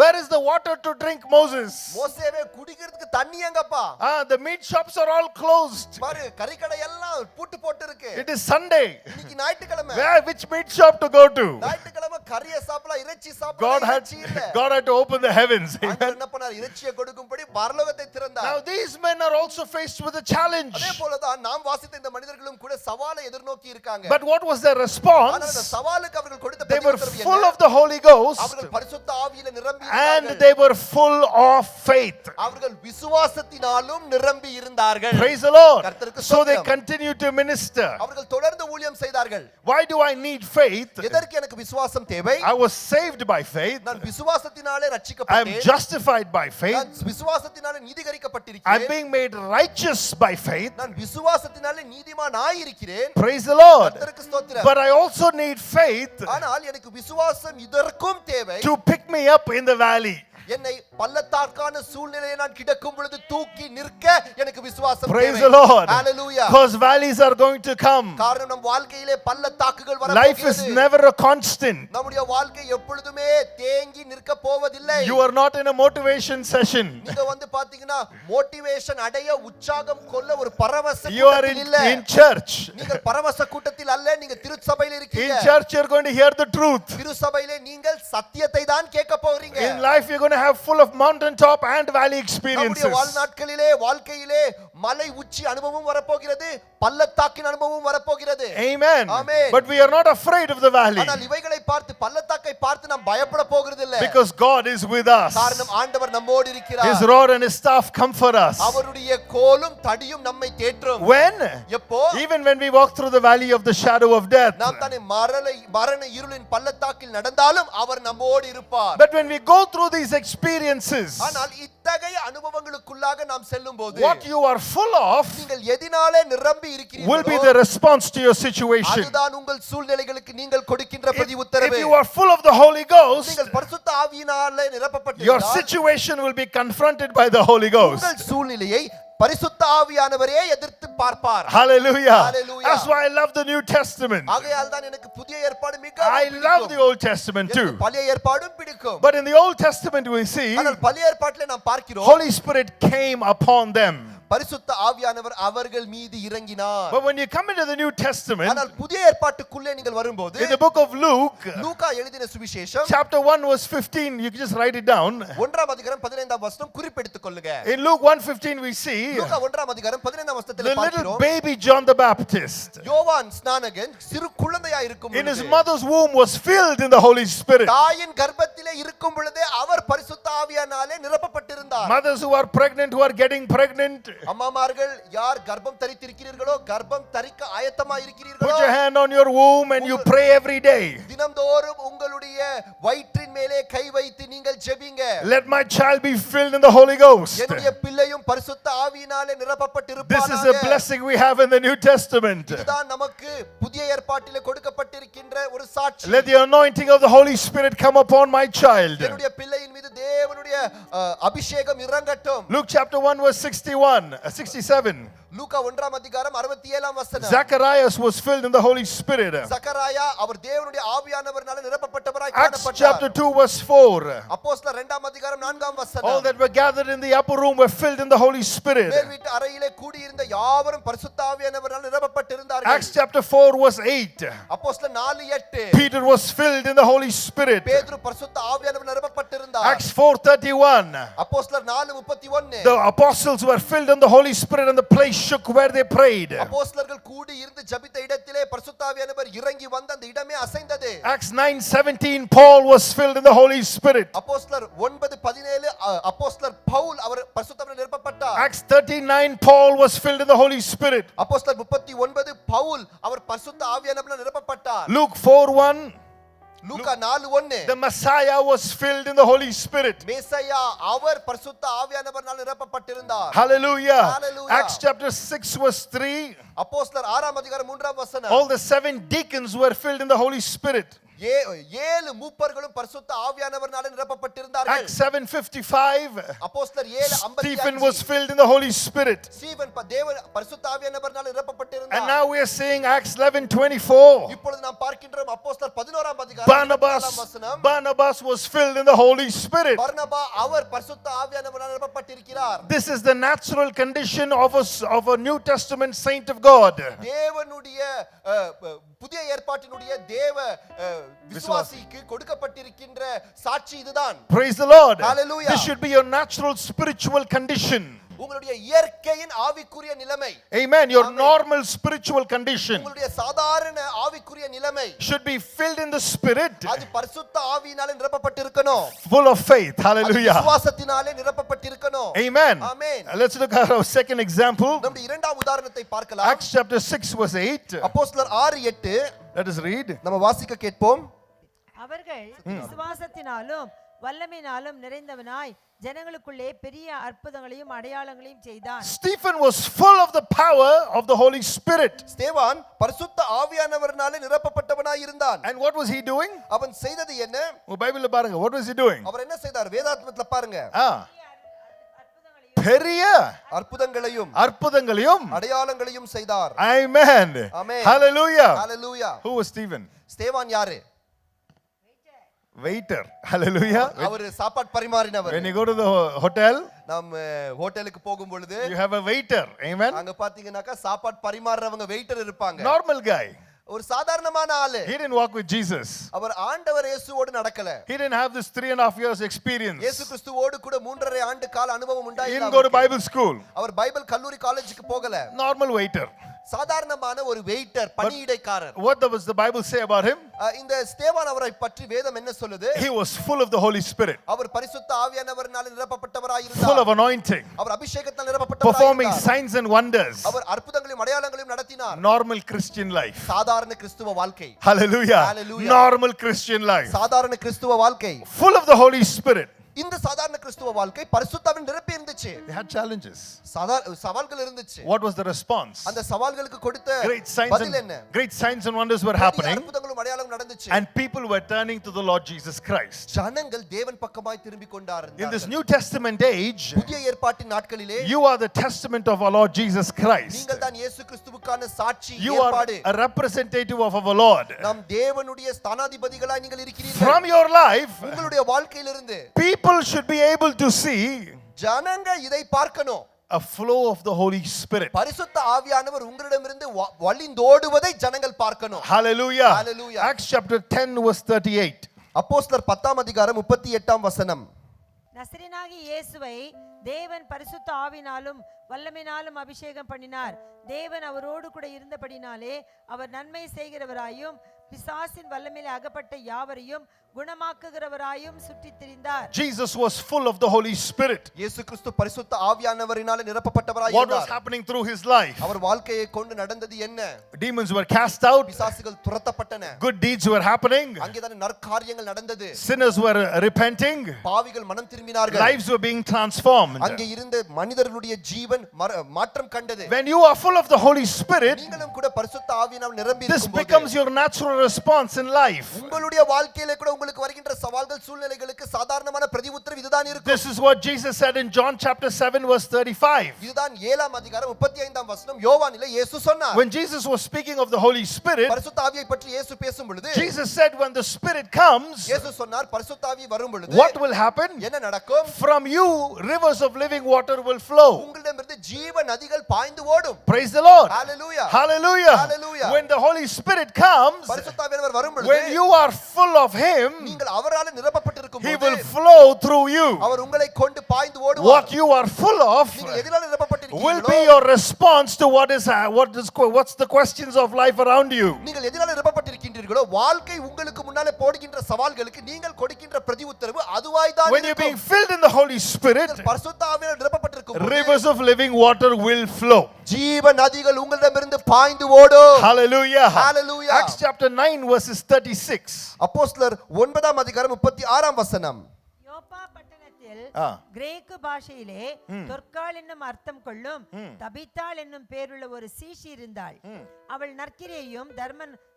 Where is the water to drink, Moses? மோசேவே குடிக்கிறதுக்கு தண்ணி எங்கப்பா? The meat shops are all closed. பாரு கறிக்கடை எல்லாம் பூட்டு போட்டு இருக்கு. It is Sunday. இன்னைக்கு ஞாயிற்றுக்கிழமை. Which meat shop to go to? ஞாயிற்றுக்கிழமை கறியை சாப்பிடலாம், இறைச்சி சாப்பிடலாம். God had to open the heavens. ஆண்டவர் என்ன பண்ணார்? இறைச்சியை கொடுக்கும்படி பரலோகத்தை திறந்தார். Now these men are also faced with a challenge. அதே போலதான் நாம் வாசித்த இந்த மனிதர்களும் கூட சவாலை எதிர்நோக்கி இருக்காங்க. But what was their ஆனா அந்த response? சவாலுக்கு அவர்கள் கொடுத்த They were பிரதியுத்தரவு full என்ன? of the Holy Ghost அவர்கள் பரிசுத்த ஆவியில நிரம்பி and இருந்தார்கள். they were full of faith. அவர்கள் விசுவாசத்தினாலும் நிரம்பி இருந்தார்கள். Praise the Lord. கர்த்தருக்கு So they ஸ்தோத்திரம். continued to minister. அவர்கள் தொடர்ந்து ஊழியம் செய்தார்கள். Why do I need faith? எதற்கு எனக்கு விசுவாசம் தேவை? I was saved by faith. நான் விசுவாசத்தினாலே I am ரட்சிக்கப்பட்டேன். justified by faith. நான் விசுவாசத்தினாலே I'm நீதிகரிக்கப்பட்டிருக்கிறேன். being made righteous by faith. நான் விசுவாசத்தினாலே நீதிமானாய் இருக்கிறேன். Praise the Lord. கர்த்தருக்கு ஸ்தோத்திரம். But I also need faith ஆனால் எனக்கு விசுவாசம் இதற்கும் தேவை. to pick me up in the valley. என்னை பள்ளத்தாக்கான சூழ்நிலையை நான் கிடக்கும் பொழுது தூக்கி நிற்க எனக்கு விசுவாசம் Praise தேவை. the Lord. Hallelujah. Because valleys are going to come. காரணம் நம் வாழ்க்கையிலே பள்ளத்தாக்குகள் Life is வரப்போகிறது. never a constant. நம்முடைய வாழ்க்கை எப்பொழுதுமே தேங்கி நிற்க போவதில்லை. You are not in a motivation session. நீங்க வந்து பாத்தீங்கன்னா மோட்டிவேஷன் அடைய உற்சாகம் கொள்ள ஒரு பரவச You are கூட்டத்தில் இல்ல. in church. நீங்கள் பரவச கூட்டத்தில் அல்ல, நீங்க திருச்சபையில் In இருக்கீங்க. church, you're going to hear the truth. திருச்சபையிலே நீங்கள் சத்தியத்தை தான் கேட்க போறீங்க. In life, you're going to have full of mountaintop and valley நம்முடைய experiences. வாழ்நாட்களிலே வாழ்க்கையிலே மலை உச்சி அனுபவம் வரப்போகிறது, பள்ளத்தாக்கின் அனுபவம் வரப்போகிறது. Amen. Amen. But we are not afraid of the valley ஆனால் இவைகளை பார்த்து பள்ளத்தாக்கை பார்த்து நாம் பயப்பட போகிறது இல்ல. because God is with us. காரணம் ஆண்டவர் நம்மோடு இருக்கிறார். His rod and his staff comfort us. அவருடைய கோலும் தடியும் நம்மை தேற்றும். When? எப்போ? Even when we walk through the valley of the shadow of death. நாம் தானே மரண இருளின் பள்ளத்தாக்கில் நடந்தாலும் அவர் நம்மோடு இருப்பார். But when we go through these experiences, ஆனால் இத்தகைய அனுபவங்களுக்குள்ளாக நாம் செல்லும்போது what you are full of நீங்கள் எதினாலே நிரம்பி will be இருக்கிறீர்களோ the response to your situation. அதுதான் உங்கள் சூழ்நிலைகளுக்கு நீங்கள் கொடுக்கின்ற If பிரதியுத்தரவு. you are full of the Holy Ghost, நீங்கள் பரிசுத்த ஆவியினாலே your நிரப்பப்பட்டிருந்தால் situation will be confronted by the Holy Ghost. உங்கள் சூழ்நிலையை பரிசுத்த ஆவியானவரே எதிர்த்து பார்ப்பார். Hallelujah. Hallelujah. That's why I love the New Testament. ஆகையால் தான் எனக்கு புதிய ஏற்பாடு I மிகவும் love the பிடிக்கும். Old Testament எனக்கு too. பழைய ஏற்பாடும் பிடிக்கும். But in the Old Testament we see ஆனால் பழைய ஏற்பாட்டிலே நாம் பார்க்கிறோம் Holy Spirit came upon them. பரிசுத்த ஆவியானவர் அவர்கள் மீது இறங்கினார். But when you come into the New Testament, ஆனால் புதிய ஏற்பாட்டுக்குள்ளே நீங்கள் வரும்போது in the book of Luke, லூக்கா எழுதின சுவிசேஷம் chapter 1 verse 15, you can just write it down. 1ஆம் அதிகாரம் 15ஆம் வசனம் குறிப்பெடுத்துக் கொள்ளுங்க. In Luke 1:15 we see லூக்கா 1ஆம் அதிகாரம் 15ஆம் the வசனத்தில் little பார்க்கிறோம் baby John the Baptist. யோவான் ஸ்நானகன் சிறு குழந்தையாய் இருக்கும் In his பொழுது mother's womb was filled in the Holy Spirit. தாயின் கர்ப்பத்திலே இருக்கும் பொழுதே அவர் பரிசுத்த ஆவியானாலே நிரப்பப்பட்டிருந்தார். Mothers who are pregnant, who are getting pregnant, அம்மாமார்கள் யார் கர்ப்பம் தரித்திருக்கிறீர்களோ கர்ப்பம் தரிக்க ஆயத்தமாய் put இருக்கிறீர்களோ your hand on your womb and you pray every day. தினம்தோறும் உங்களுடைய வயிற்றின் மேலே கை வைத்து நீங்கள் ஜெபிங்க. Let my child be filled in the Holy Ghost. என்னுடைய பிள்ளையும் பரிசுத்த ஆவியினாலே This is a நிரப்பப்பட்டிருப்பானாக. blessing we have in the New Testament. இதுதான் நமக்கு புதிய ஏற்பாட்டிலே கொடுக்கப்பட்டிருக்கின்ற ஒரு சாட்சி. Let the anointing of the Holy Spirit come upon my child. என்னுடைய பிள்ளையின் மீது தேவனுடைய அபிஷேகம் இறங்கட்டும். Luke chapter 1 verse 67. லூக்கா 1ஆம் அதிகாரம் 67ஆம் வசனம். Zacharias was filled in the Holy Spirit. சக்கராயா அவர் தேவனுடைய ஆவியானவரால் நிரப்பப்பட்டவராய் Acts காணப்பட்டார். chapter 2 verse 4. அப்போஸ்தலர் 2ஆம் அதிகாரம் 4ஆம் All வசனம். that were gathered in the upper room were filled in the Holy Spirit. மேல் வீட்டு அறையிலே கூடியிருந்த யாவரும் பரிசுத்த ஆவியானவரால் நிரப்பப்பட்டிருந்தார்கள். Acts chapter 4 verse 8. அப்போஸ்தலர் 4:8. Peter was filled in the Holy Spirit. பேதுரு பரிசுத்த ஆவியானவரால் நிரப்பப்பட்டிருந்தார். Acts 4:31. அப்போஸ்தலர் 4:31. The apostles were filled in the Holy Spirit and the place shook where they prayed. அப்போஸ்தலர்கள் கூடி இருந்து ஜெபித்த இடத்திலே பரிசுத்த ஆவியானவர் இறங்கி வந்து அந்த இடமே அசைந்தது. Acts 9:17 Paul was filled in the Holy Spirit. அப்போஸ்தலர் 9:17 அப்போஸ்தலர் பவுல் அவர் பரிசுத்த ஆவியானவரால் நிரப்பப்பட்டார். Acts 39 Paul was filled in the Holy Spirit. அப்போஸ்தலர் 39 பவுல் அவர் பரிசுத்த ஆவியானவரால் நிரப்பப்பட்டார். Luke 4:1 Luca 4:1 the Messiah was filled in the Holy Spirit. மேசியா அவர் பரிசுத்த ஆவியானவரால் நிரப்பப்பட்டிருந்தார். Hallelujah. Hallelujah. Acts chapter 6 verse 3 அப்போஸ்தலர் 6ஆம் அதிகாரம் 3ஆம் வசனம். all the 7 deacons were filled in the Holy Spirit. ஏழு மூப்பர்களும் பரிசுத்த ஆவியானவரால் நிரப்பப்பட்டிருந்தார்கள். Acts 7:55 அப்போஸ்தலர் Stephen was 7:55 filled in the Holy Spirit. Steven தேவன் பரிசுத்த ஆவியானவரால் And நிரப்பப்பட்டிருந்தார். now we are seeing Acts 11:24 இப்பொழுது நாம் பார்க்கின்றோம் அப்போஸ்தலர் 11ஆம் அதிகாரம் 24ஆம் வசனம். Barnabas was filled in the Holy Spirit. பர்னபா அவர் பரிசுத்த ஆவியானவரால் நிரப்பப்பட்டிருக்கிறார். This is the natural condition of a New Testament saint of God. தேவனுடைய புதிய ஏற்பாட்டினுடைய தேவ விசுவாசிக்கு கொடுக்கப்பட்டிருக்கின்ற சாட்சி இதுதான். Praise the Lord. Hallelujah. This should be your natural spiritual condition. உங்களுடைய இயற்கையின் ஆவிக்குரிய நிலைமை. Amen. Your Amen. normal spiritual condition உங்களுடைய சாதாரண ஆவிக்குரிய நிலைமை should be filled in the Spirit, அது பரிசுத்த ஆவியினாலே நிரப்பப்பட்டிருக்கணும். full of faith. Hallelujah. விசுவாசத்தினாலே நிரப்பப்பட்டிருக்கணும். Amen. Amen. Let's look at our second example. நம்முடைய இரண்டாம் உதாரணத்தை பார்க்கலாம். Acts chapter 6 verse 8. அப்போஸ்தலர் 6:8 Let us read. நம்ம வாசிக்க கேட்போம். அவர்கள் விசுவாசத்தினாலும் வல்லமையினாலும் நிறைந்தவனாய் ஜனங்களுக்குள்ளே பெரிய அற்புதங்களையும் அடையாளங்களையும் செய்தான். Stephen was full of the power of the Holy Spirit. ஸ்தேவான் பரிசுத்த ஆவியானவரினாலே நிரப்பப்பட்டவனாய் இருந்தான். And what was he doing? அவன் செய்தது என்ன? பைபிள்ல பாருங்க, what was he doing? அவர் என்ன செய்தார்? வேதாகமத்துல பாருங்க. பெரிய அற்புதங்களையும் அடையாளங்களையும் செய்தார். Amen. Amen. Hallelujah. Hallelujah. Who was Stephen? ஸ்தேவான் யாரு? Waiter. Hallelujah. அவர் சாப்பாடு பரிமாறினவர். When you go to the hotel, நாம் ஹோட்டலுக்கு போகும் பொழுது you have a waiter. Amen. அங்க பாத்தீங்கன்னாக்கா சாப்பாடு பரிமாறவங்க வெயிட்டர் இருப்பாங்க. Normal guy. ஒரு சாதாரணமான ஆளு. He didn't walk with Jesus. அவர் ஆண்டவர் இயேசுவோடு நடக்கல. He didn't have this 3.5 years experience. இயேசு கிறிஸ்துவோடு கூட 3.5 ஆண்டு கால அனுபவம் He உண்டாயில்ல. didn't go to Bible school. அவர் பைபிள் கல்லூரி காலேஜுக்கு போகல. Normal waiter. சாதாரணமான ஒரு வெயிட்டர், பணியிடைக்காரர். What does the Bible say about him? இந்த ஸ்தேவான் அவரை பற்றி வேதம் என்ன சொல்லுது? He was full of the Holy Spirit. அவர் பரிசுத்த ஆவியானவரினால் நிரப்பப்பட்டவராய் இருந்தார். Full of anointing. அவர் அபிஷேகத்தால் நிரப்பப்பட்டவராய் இருந்தார். Performing signs and wonders. அவர் அற்புதங்களையும் அடையாளங்களையும் நடத்தினார். Normal Christian life. சாதாரண கிறிஸ்துவ வாழ்க்கை. Hallelujah. Hallelujah. Normal Christian life. சாதாரண கிறிஸ்துவ வாழ்க்கை. Full of the Holy Spirit. இந்த சாதாரண கிறிஸ்துவ வாழ்க்கை பரிசுத்தாவின் நிரப்பி இருந்துச்சு. They had challenges. சவால்கள் இருந்துச்சு. What was the response? அந்த சவால்களுக்கு கொடுத்த பதில் என்ன? Great signs and wonders were happening. அற்புதங்களும் அடையாளங்களும் நடந்துச்சு. And people were turning to the Lord Jesus Christ. ஜனங்கள் தேவன் பக்கமாய் திரும்பிக் கொண்டார்கள். In this New Testament age, புதிய ஏற்பாட்டின் நாட்களிலே you are the testament of our Lord Jesus Christ. நீங்கள் தான் இயேசு கிறிஸ்துவுக்கான சாட்சி, You ஏற்பாடு. are a representative of our Lord. நம் தேவனுடைய ஸ்தானாதிபதிகளாய் நீங்கள் இருக்கிறீர்கள். From your life, உங்களுடைய வாழ்க்கையிலிருந்து people should be able to see ஜனங்க இதை பார்க்கணும். a flow of the Holy Spirit. பரிசுத்த ஆவியானவர் உங்களிடமிருந்து வழிந்தோடுவதை ஜனங்கள் பார்க்கணும். Hallelujah. Hallelujah. Acts chapter 10 verse 38. அப்போஸ்தலர் 10ஆம் அதிகாரம் 38ஆம் வசனம். நசரேயனாகிய இயேசுவை தேவன் பரிசுத்த ஆவினாலும் வல்லமையினாலும் அபிஷேகம் பண்ணினார். தேவன் அவரோடு கூட இருந்தபடினாலே அவர் நன்மை செய்கிறவராயும் பிசாசின் வல்லமையிலே அகப்பட்ட யாவரையும் குணமாக்குகிறவராயும் சுற்றித் திரிந்தார். Jesus was full of the Holy Spirit. இயேசு கிறிஸ்து பரிசுத்த ஆவியானவரினாலே நிரப்பப்பட்டவராய் What was இருந்தார். happening through his life? அவர் வாழ்க்கையை கொண்டு நடந்தது என்ன? Demons were cast out. பிசாசுகள் துரத்தப்பட்டன. Good deeds were happening. அங்கேதான் நற்காரியங்கள் நடந்தது. Sinners were repenting. பாவிகள் மனம் திரும்பினார்கள். Lives were being transformed. அங்கே இருந்த மனிதர்களுடைய ஜீவன் மாற்றம் கண்டது. When you are full of the Holy Spirit, நீங்களும் கூட பரிசுத்த ஆவியினால் நிரம்பி this இருக்கும்போது becomes your natural response in life. உங்களுடைய வாழ்க்கையிலே கூட உங்களுக்கு வருகின்ற சவால்கள் சூழ்நிலைகளுக்கு சாதாரணமான பிரதிஉத்தரவு இதுதான் இருக்கும். This is what Jesus said in John chapter 7 verse 35. இதுதான் 7ஆம் அதிகாரம் 35ஆம் வசனம் யோவானிலே இயேசு சொன்னார். When Jesus was speaking of the Holy Spirit, பரிசுத்த ஆவியை பற்றி இயேசு பேசும் பொழுது Jesus said when the Spirit comes, இயேசு சொன்னார் பரிசுத்த ஆவி வரும் பொழுது what will happen? என்ன நடக்கும்? From you rivers of living water will flow. உங்களிடமிருந்து ஜீவ நதிகள் பாய்ந்து ஓடும். Praise the Lord. Hallelujah. Hallelujah. Hallelujah. When the Holy Spirit comes, பரிசுத்த ஆவியானவர் வரும் பொழுது when you are full of him, நீங்கள் அவரால் நிரப்பப்பட்டிருக்கும் he போது will flow through you. அவர் உங்களை கொண்டு பாய்ந்து ஓடுவார். What you are full of நீங்கள் எதிரால will நிரப்பப்பட்டிருக்கீங்களோ be your response to what's the questions of life around you. நீங்கள் எதிரால நிரப்பப்பட்டிருக்கின்றீர்களோ வாழ்க்கை உங்களுக்கு முன்னாலே போடுகின்ற சவால்களுக்கு நீங்கள் கொடுக்கின்ற பிரதிஉத்தரவு அதுவாய் தான் When you're being இருக்கும். filled in the Holy Spirit, பரிசுத்த ஆவியால் நிரப்பப்பட்டிருக்கும் போது rivers of living water will flow. ஜீவ நதிகள் உங்களிடமிருந்து பாய்ந்து ஓடும். Hallelujah. Hallelujah. Acts chapter 9 verses 36. அப்போஸ்தலர் 9ஆம் அதிகாரம் 36ஆம் வசனம். யோப்பா பட்டணத்தில் ஆ. கிரேக்கு பாஷையிலே தொற்காள் என்னும் அர்த்தம் கொள்ளும் தபித்தாள் என்னும் பேருள்ள ஒரு சீஷி இருந்தாள். அவள் நற்கிரியையும்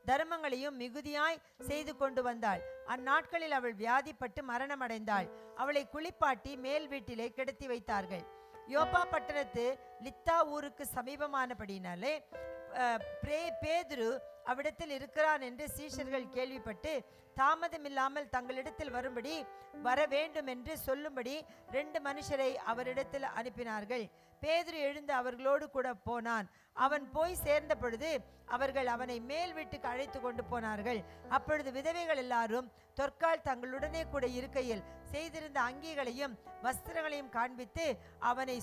தர்மங்களையும் மிகுதியாய் செய்து கொண்டு வந்தாள். அந்நாட்களில் அவள் வியாதிப்பட்டு மரணமடைந்தாள். அவளை குளிப்பாட்டி மேல் வீட்டிலே கிடத்தி வைத்தார்கள். யோப்பா பட்டணத்து லித்தா ஊருக்கு சமீபமானபடினாலே பேதுரு அவ்விடத்தில் இருக்கிறான் என்று சீஷர்கள் கேள்விப்பட்டு தாமதமில்லாமல் தங்களிடத்தில் வரும்படி வர வேண்டும் என்று சொல்லும்படி 2 மனுஷரை அவரிடத்தில் அனுப்பினார்கள். பேதுரு எழுந்து அவர்களோடு கூட போனான். அவன் போய் சேர்ந்த பொழுது அவர்கள் அவனை மேல் வீட்டுக்கு அழைத்து கொண்டு போனார்கள். அப்பொழுது விதவைகள் எல்லாரும் தொற்கால் தங்களுடனே கூட இருக்கையில் செய்திருந்த அங்கிகளையும் வஸ்திரங்களையும் காண்பித்து அவனை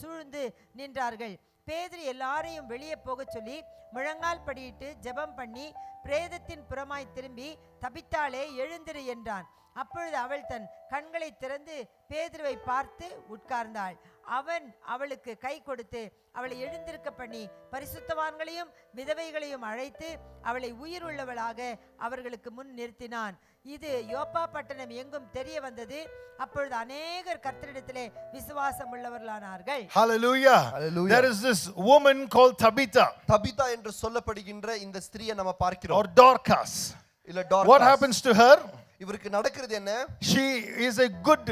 சூழ்ந்து நின்றார்கள். பேதுரு எல்லாரையும் வெளியே போக சொல்லி முழங்கால் படியிட்டு ஜெபம் பண்ணி பிரேதத்தின் புறமாய் திரும்பி, தபித்தாளே எழுந்திரு என்றான். அப்பொழுது அவள் தன் கண்களை திறந்து பேதுருவை பார்த்து உட்கார்ந்தாள். அவன் அவளுக்கு கை கொடுத்து அவளை எழுந்திருக்க பண்ணி பரிசுத்தவான்களையும் விதவைகளையும் அழைத்து அவளை உயிர் உள்ளவளாக அவர்களுக்கு முன் நிறுத்தினான். இது யோப்பா பட்டணம் எங்கும் தெரிய வந்தது. அப்பொழுது அநேகர் கர்த்தரிடத்திலே விசுவாசம் உள்ளவர்களானார்கள். Hallelujah. Hallelujah. There is this woman called Tabitha Tabitha என்று சொல்லப்படுகின்ற இந்த ஸ்திரியை நம்ம பார்க்கிறோம். or Dorcas. இல்ல What டார்காஸ். happens to her? இவருக்கு நடக்கிறது என்ன? She is a good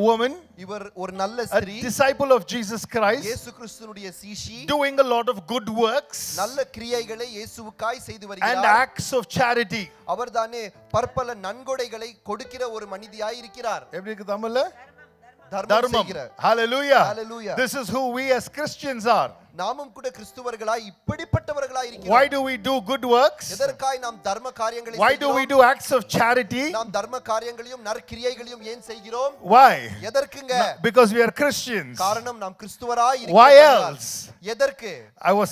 woman, இவர் ஒரு நல்ல a ஸ்திரீ, disciple of Jesus Christ, இயேசு கிறிஸ்துவினுடைய சீஷி, doing a lot of good works நல்ல கிரியைகளை இயேசுவுக்காய் செய்து and வருகிறார். acts of charity. அவர்தானே பற்பல நன்கொடைகளை கொடுக்கிற ஒரு மனிதியாய் இருக்கிறார். எப்படி இருக்கு தமிழ்ல? தர்மம் Dharmam. செய்கிறார். Hallelujah. Hallelujah. This is who we as Christians are. நாமும் கூட கிறிஸ்துவர்களாய் இப்படிப்பட்டவர்களாய் Why இருக்கிறோம். do we do good works? எதற்காய் நாம் தர்ம காரியங்களை Why do we செய்கிறோம்? do acts of charity? நாம் தர்ம காரியங்களையும் நற்கிரியைகளையும் ஏன் செய்கிறோம்? Why? எதற்குங்க? Because we are Christians. காரணம் நாம் கிறிஸ்துவராய் Why இருக்கிறோம். else? எதற்கு?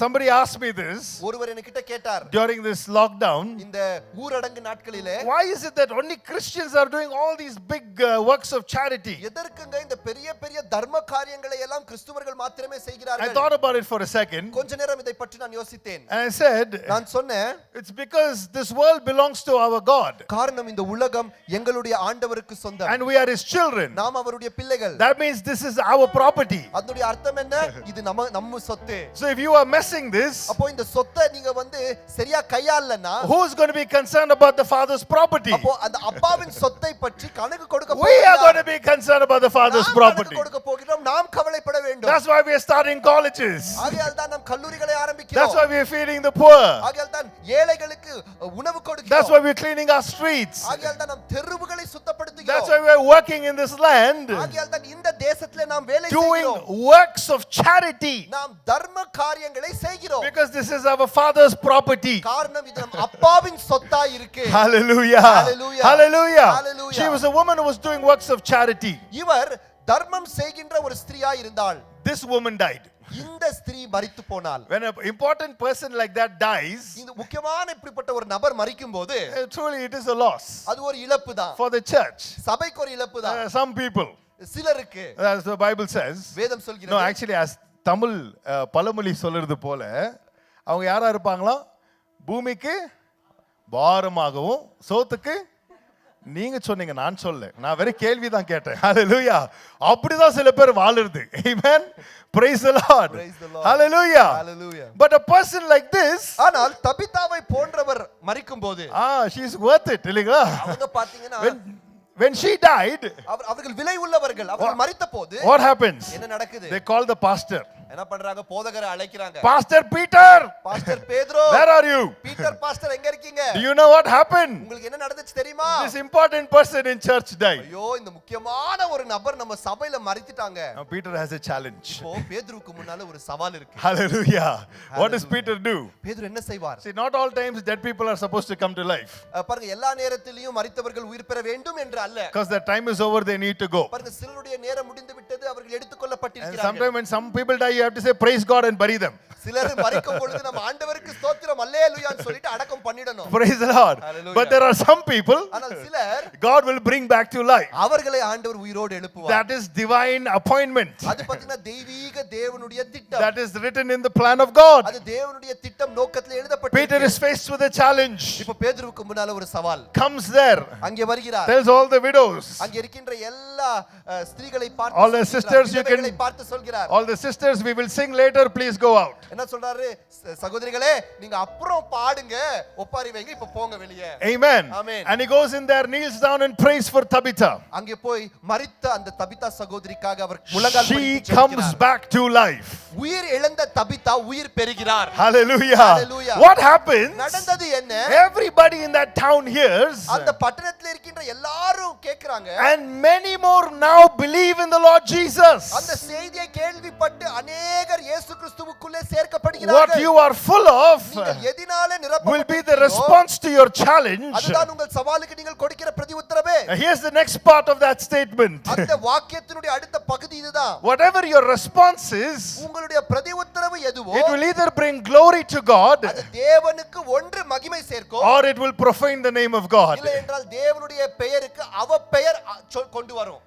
Somebody asked me this ஒருவர் என்கிட்ட கேட்டார், during this lockdown. இந்த ஊரடங்கு நாட்களிலே Why is it that only Christians are doing all these big works of charity? எதற்குங்க இந்த பெரிய பெரிய தர்ம காரியங்களை எல்லாம் கிறிஸ்துவர்கள் மாத்திரமே I செய்கிறார்கள்? thought about it for a second கொஞ்ச நேரம் இதை பற்றி நான் யோசித்தேன். and I said, நான் சொன்னேன், it's because this world belongs to our God காரணம் இந்த உலகம் எங்களுடைய ஆண்டவருக்கு சொந்தம். and we are His children. நாம் அவருடைய பிள்ளைகள். That means this is our property. அதனுடைய அர்த்தம் என்ன? இது நம்ம சொத்து. So if you are messing this, அப்போ இந்த சொத்தை நீங்க சரியா கையாளலனா, who's going to be concerned about the father's property? அப்போ அந்த அப்பாவின் சொத்தை பற்றி கணக்கு கொடுக்க We are going to போகிறோம். be concerned about the father's நாம் property. கணக்கு கொடுக்க போகிறோம். நாம் கவலைப்பட வேண்டும். That's why we are starting colleges. ஆகையால் தான் நாம் கல்லூரிகளை That's ஆரம்பிக்கிறோம். why we are feeding the poor. ஆகையால் தான் ஏழைகளுக்கு உணவு That's கொடுக்கிறோம். why we are cleaning our streets. ஆகையால் தான் நாம் தெருவுகளை That's சுத்தப்படுத்துகிறோம். why we are working in this land, ஆகையால் தான் இந்த தேசத்திலே நாம் வேலை doing செய்கிறோம். works of charity, நாம் தர்ம காரியங்களை செய்கிறோம். because this is our father's property. காரணம் இது நம் அப்பாவின் சொத்தா இருக்கு. Hallelujah. Hallelujah. Hallelujah. Hallelujah. She was a woman who was doing works of charity. இவர் தர்மம் செய்கின்ற ஒரு ஸ்திரியா இருந்தாள். This woman died. இந்த ஸ்திரீ மரித்து போனாள். When an important person like that dies, இந்த முக்கியமான இப்படிப்பட்ட ஒரு நபர் மரிக்கும் போது truly it is a loss அது ஒரு இழப்பு தான். for the church. சபைக்கு ஒரு இழப்பு தான். Some people, சிலருக்கு as the Bible says, வேதம் no, சொல்கிறது, actually as தமிழ் பழமொழி சொல்றது போல அவங்க யாரா இருப்பாங்களா? பூமிக்கு பாரமாகவும் சோத்துக்கு, நீங்க சொன்னீங்க, நான் சொல்ல, நான் வேற கேள்வி தான் கேட்டேன். ஹalleluya. அப்படிதான் சில பேர் வாழுறது. Amen. Praise the Lord. Praise the Lord. Hallelujah. Hallelujah. But a person like this, ஆனால் தபித்தாவை போன்றவர் மரிக்கும் போது she is worth it, இல்லைங்களா? அவங்க பாத்தீங்கன்னா When she died, அவர்கள் விலை உள்ளவர்கள். அவர்கள் மரித்த போது what happens? என்ன நடக்குது? They call the pastor. என்ன பண்றாங்க? போதகரை அழைக்கிறாங்க. Pastor Peter, பாஸ்டர் பேதுரு, where are you? Peter pastor எங்க இருக்கீங்க? Do you know what happened? உங்களுக்கு என்ன நடந்துச்சு தெரியுமா? This important person in church died. ஐயோ, இந்த முக்கியமான ஒரு நபர் நம்ம சபையில மரித்துட்டாங்க. Now Peter has a challenge. இப்போ பேதுருக்கு முன்னால ஒரு சவால் இருக்கு. Hallelujah. What does Peter do? பேதுரு என்ன செய்வார்? See, not all times dead people are supposed to come to life. பாருங்க, எல்லா நேரத்திலும் மரித்தவர்கள் உயிர் பெற வேண்டும் என்று அல்ல. Because their time is over, they need to go. பாருங்க, சிலருடைய நேரம் முடிந்து விட்டது, அவர்கள் எடுத்துக் And கொள்ளப்பட்டிருக்கிறார்கள். sometimes when some people die, you have to say praise God and bury them. சிலர் மரிக்கும் பொழுது நம்ம ஆண்டவருக்கு ஸ்தோத்திரம் அல்லேலூயான்னு சொல்லிட்டு அடக்கம் பண்ணிடணும். Praise the Lord. Hallelujah. But there are some people ஆனால் சிலர் God will bring back to life. அவர்களை ஆண்டவர் உயிரோடு எழுப்புவார். That is divine appointment. அது பாத்தீங்கன்னா தெய்வீக தேவனுடைய திட்டம். That is written in the plan of God. அது தேவனுடைய திட்டம் நோக்கத்தில் Peter எழுதப்பட்டிருக்கு. is faced with a challenge. இப்ப பேதுருவுக்கு முன்னால ஒரு சவால். Comes there, அங்கே வருகிறார். tells all the widows, அங்கே இருக்கின்ற எல்லா ஸ்திரீகளை பார்த்து, all the sisters, you can, விதவைகளை பார்த்து சொல்கிறார். all the sisters, we will sing later, please go out. என்ன சொல்றாரு? சகோதரிகளே, நீங்க அப்புறம் பாடுங்க, ஒப்பாரி வைங்க, இப்ப போங்க வெளியே. Amen. Amen. And he goes in there, kneels down and prays for Tabitha. அங்கே போய் மரித்த அந்த தபிதா சகோதரிக்காக அவர் முழங்கால் She படியிட்டு comes ஜெபிக்கிறார். back to life. உயிர் இழந்த தபிதா உயிர் பெறுகிறார். Hallelujah. Hallelujah. What happens? நடந்தது என்ன? Everybody in that town hears, அந்த பட்டணத்தில் இருக்கின்ற எல்லாரும் கேக்குறாங்க. and many more now believe in the Lord Jesus. அந்த செய்தியை கேள்விப்பட்டு அநேகர் இயேசு கிறிஸ்துவுக்குள்ளே What சேர்க்கப்படுகிறார்கள். you are full of நீங்கள் எதினாலே will be the நிரப்பப்பட்டிருக்கிறீர்களோ, response to your challenge. அதுதான் உங்கள் சவாலுக்கு நீங்கள் கொடுக்கிற பிரதி உத்தரவே. Here's the next part of that statement. அந்த வாக்கியத்தினுடைய அடுத்த பகுதி இதுதான். Whatever your response is, உங்களுடைய பிரதி உத்தரவு எதுவோ it will either bring glory to God அது தேவனுக்கு ஒன்று மகிமை சேர்க்கும், or it will profane the name of God. இல்லை என்றால் தேவனுடைய பெயருக்கு அவப்பெயர் கொண்டு வரும்.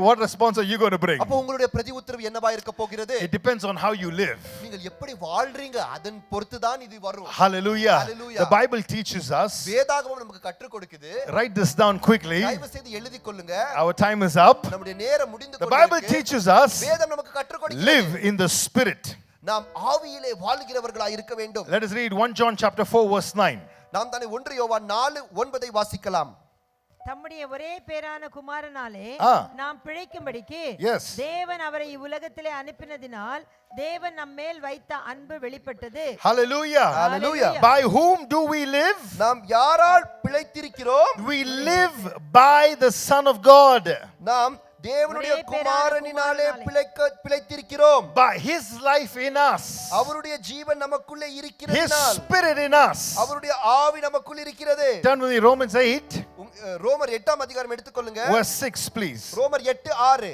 What response are you going to bring? அப்போ உங்களுடைய பிரதி உத்தரவு என்னவா இருக்க போகிறது? It depends on how you live. நீங்கள் எப்படி வாழ்றீங்க அதன் பொறுத்து தான் இது வரும். Hallelujah. Hallelujah. The Bible teaches us. வேதாகமம் நமக்கு கற்றுக் கொடுக்குது. Write this down quickly. தயவு செய்து எழுதிக் கொள்ளுங்க. Our time is up. நம்முடைய நேரம் முடிந்து The Bible கொண்டிருக்கு. teaches us வேதம் நமக்கு கற்றுக் கொடுக்கிறது. live in the Spirit. நாம் ஆவியிலே வாழ்கிறவர்களாய் இருக்க வேண்டும். Let us read 1 John chapter 4 verse 9. நாம் தானே 1 யோவான் 4:9 வாசிக்கலாம். தம்முடைய ஒரே பேரான குமாரனாலே நாம் பிழைக்கும்படிக்கு Yes. தேவன் அவரை இவ்வுலகத்திலே அனுப்பினதினால் தேவன் நம்மேல் வைத்த அன்பு வெளிப்பட்டது. Hallelujah. Hallelujah. By whom do we live? நாம் யாரால் பிழைத்திருக்கிறோம்? We live by the Son of God. நாம் தேவனுடைய ஒரே பேரான குமாரனினாலே குமாரனாலே பிழைத்திருக்கிறோம். By His life in us. அவருடைய ஜீவன் நமக்குள்ளே His இருக்கிறதினால், Spirit in us. அவருடைய ஆவி நமக்குள் இருக்கிறது. Turn with me Romans 8 ரோமர் 8ஆம் அதிகாரம் எடுத்துக்கொள்ளுங்க. verse 6 please. ரோமர் 8:6.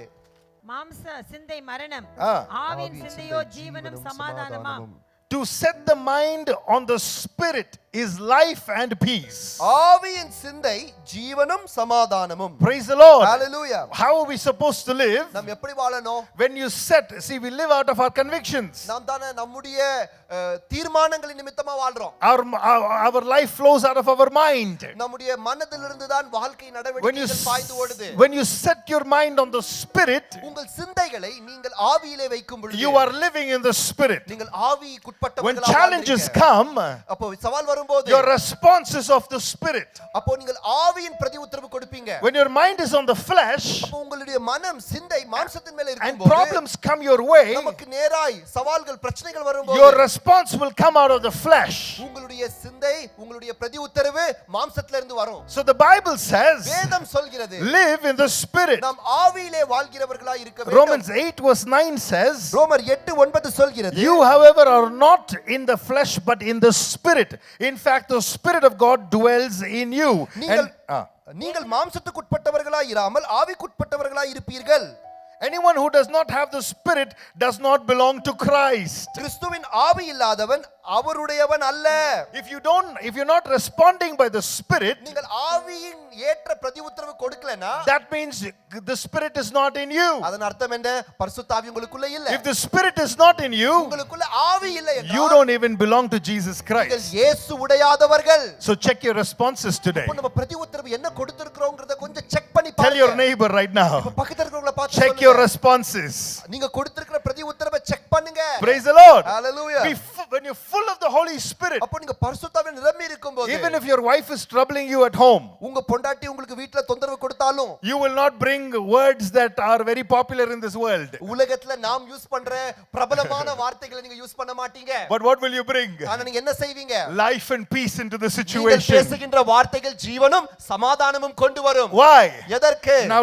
மாம்ச சிந்தை மரணம், Ah. ஆவியின் சிந்தையோ ஜீவனும் சமாதானமாம். To set the mind on the Spirit is life and peace. ஆவியின் சிந்தை ஜீவனும் சமாதானமும். Praise the Lord. Hallelujah. How are we supposed to live? நாம் எப்படி வாழணும்? When you set, see, we live out of our convictions. நாம் தானே நம்முடைய தீர்மானங்களின் நிமித்தமா வாழ்றோம். Our life flows out of our mind. நம்முடைய மனதிலிருந்து தான் வாழ்க்கை நடவடிக்கைகள் பாய்ந்து ஓடுது. When you set your mind on the Spirit, உங்கள் சிந்தைகளை நீங்கள் ஆவியிலே வைக்கும் பொழுது you are living in the Spirit. நீங்கள் ஆவிக்குட்பட்டவர்களாக When challenges வாழ்றீங்க. come, அப்போ சவால் வரும்போது your response is of the Spirit. அப்போ நீங்கள் ஆவியின் பிரதி உத்தரவு கொடுப்பீங்க. When your mind is on the flesh அப்போ உங்களுடைய மனம் சிந்தை மாம்சத்தின் மேல and இருக்கும்போது problems come your way, நமக்கு நேராய் சவால்கள் பிரச்சனைகள் வரும்போது your response will come out of the flesh. உங்களுடைய சிந்தை உங்களுடைய பிரதி உத்தரவு மாம்சத்திலிருந்து இருந்து வரும். So the Bible says, வேதம் சொல்கிறது live in the Spirit. நாம் ஆவியிலே வாழ்கிறவர்களாய் இருக்க வேண்டும். Romans 8 verse 9 says, ரோமர் 8:9 சொல்கிறது, you however are not in the flesh but in the Spirit. In fact, the Spirit of God dwells in you. நீங்கள் மாம்சத்துக்குட்பட்டவர்களாய் இராமல் ஆவிக்குட்பட்டவர்களாய் இருப்பீர்கள். Anyone who does not have the Spirit does not belong to Christ. கிறிஸ்துவின் ஆவி இல்லாதவன் அவருடையவன் அல்ல. If you're not responding by the Spirit, நீங்கள் ஆவியின் ஏற்ற பிரதி உத்தரவு கொடுக்கலனா, that means the Spirit is not in you. அதன் அர்த்தம் என்ன? பரிசுத்த ஆவி உங்களுக்குள்ள இல்ல. If the Spirit is not in you, உங்களுக்குள்ள ஆவி இல்லை என்றால் you don't even belong to Jesus நீங்கள் Christ. இயேசு உடையாதவர்கள். So check your responses today. இப்போ நம்ம பிரதி உத்தரவு என்ன கொடுத்திருக்கிறோம்ங்கறத கொஞ்சம் செக் பண்ணி Tell your பாருங்க. neighbor right now. இப்ப பக்கத்துல இருக்கவங்கள பார்த்து Check சொல்லுங்க. your responses. நீங்க கொடுத்திருக்கிற பிரதி உத்தரவை செக் பண்ணுங்க. Praise the Lord. Hallelujah. When you're full of the Holy Spirit, அப்போ நீங்க பரிசுத்தாவின் நிரம்பி இருக்கும்போது, even if your wife is troubling you at home, உங்க பொண்டாட்டி உங்களுக்கு வீட்ல தொந்தரவு கொடுத்தாலும், you will not bring words that are very popular in this world. உலகத்துல நாம் யூஸ் பண்ற பிரபலமான வார்த்தைகளை நீங்க யூஸ் பண்ண மாட்டீங்க. But what will you bring? ஆனா நீங்க என்ன செய்வீங்க? Life and peace into the நீங்கள் situation. பேசுகின்ற வார்த்தைகள் ஜீவனும் சமாதானமும் கொண்டு வரும். Why? எதற்கு? Now,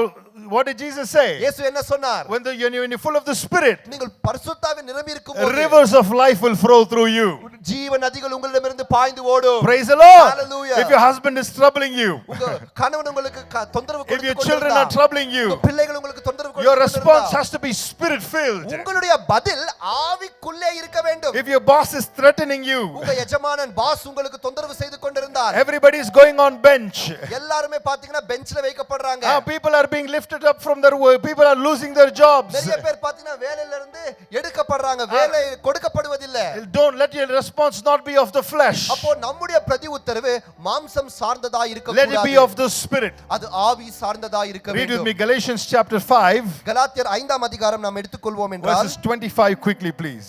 what did Jesus say? இயேசு என்ன சொன்னார்? When you're full of the Spirit, நீங்கள் பரிசுத்தாவின் நிரம்பி இருக்கும்போது rivers of life will flow through you. ஜீவ நதிகள் உங்களிடமிருந்து பாய்ந்து ஓடும். Praise the Lord. Hallelujah. If your husband is troubling you, உங்க கணவன் உங்களுக்கு தொந்தரவு if your கொடுத்து children are troubling you, உங்க பிள்ளைகள் உங்களுக்கு தொந்தரவு கொடுத்து your response has to be Spirit filled. உங்களுடைய பதில் ஆவிக்குள்ளே இருக்க வேண்டும். If your boss is threatening you, உங்க எஜமானன் பாஸ் உங்களுக்கு தொந்தரவு செய்து கொண்டிருந்தார், everybody is going on bench. எல்லாரும் பாத்தீங்கன்னா பெஞ்ச்ல வைக்கப்படுறாங்க. People are being lifted up from their work. People are losing their jobs. நிறைய பேர் பாத்தீங்கன்னா வேலையில இருந்து எடுக்கப்படுறாங்க, வேலை கொடுக்கப்படுவதில்லை. Don't let your response not be of the flesh. அப்போ நம்முடைய பிரதி உத்தரவு மாம்சம் சார்ந்ததா இருக்க Let it கூடாது. be of the Spirit. அது ஆவி சார்ந்ததா இருக்க Read with வேண்டும். me Galatians chapter 5 கலாத்தியர் 5ஆம் அதிகாரம் நாம் எடுத்துக்கொள்வோம் என்றால் verses 25 quickly please.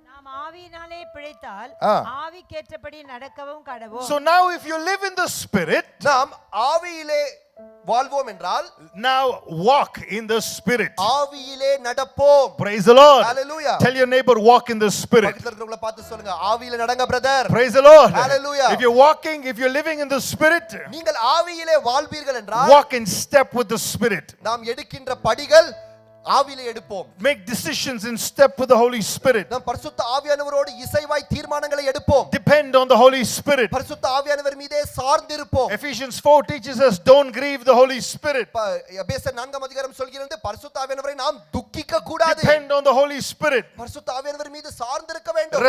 நாம் ஆவியினாலே பிழைத்தால் ஆவிக்கேற்றபடி நடக்கவும் கடவோம். So now if you live in the Spirit, நாம் ஆவியிலே வாழ்வோம் என்றால் now walk in the Spirit. ஆவியிலே நடப்போம். Praise the Lord. Hallelujah. Tell your neighbor, walk in the Spirit. பக்கத்துல இருக்கவங்கள பார்த்து சொல்லுங்க, ஆவியிலே நடங்க brother. Praise the Lord. Hallelujah. If you're walking, if you're living in the Spirit, நீங்கள் ஆவியிலே வாழ்வீர்கள் என்றால் walk in step with the Spirit. நாம் எடுக்கின்ற படிகள் ஆவியிலே எடுப்போம். Make decisions in step with the Holy Spirit. நாம் பரிசுத்த ஆவியானவரோடு இசைவாய் தீர்மானங்களை எடுப்போம். Depend on the Holy Spirit. பரிசுத்த ஆவியானவர் மீதே சார்ந்திருப்போம். Ephesians 4 teaches us don't grieve the Holy Spirit. எபேசியர் 4ஆம் அதிகாரம் சொல்கிறது பரிசுத்த ஆவியானவரை நாம் துக்கிக்க கூடாது. Depend on the Holy Spirit. பரிசுத்த ஆவியானவர் மீது சார்ந்திருக்க வேண்டும்.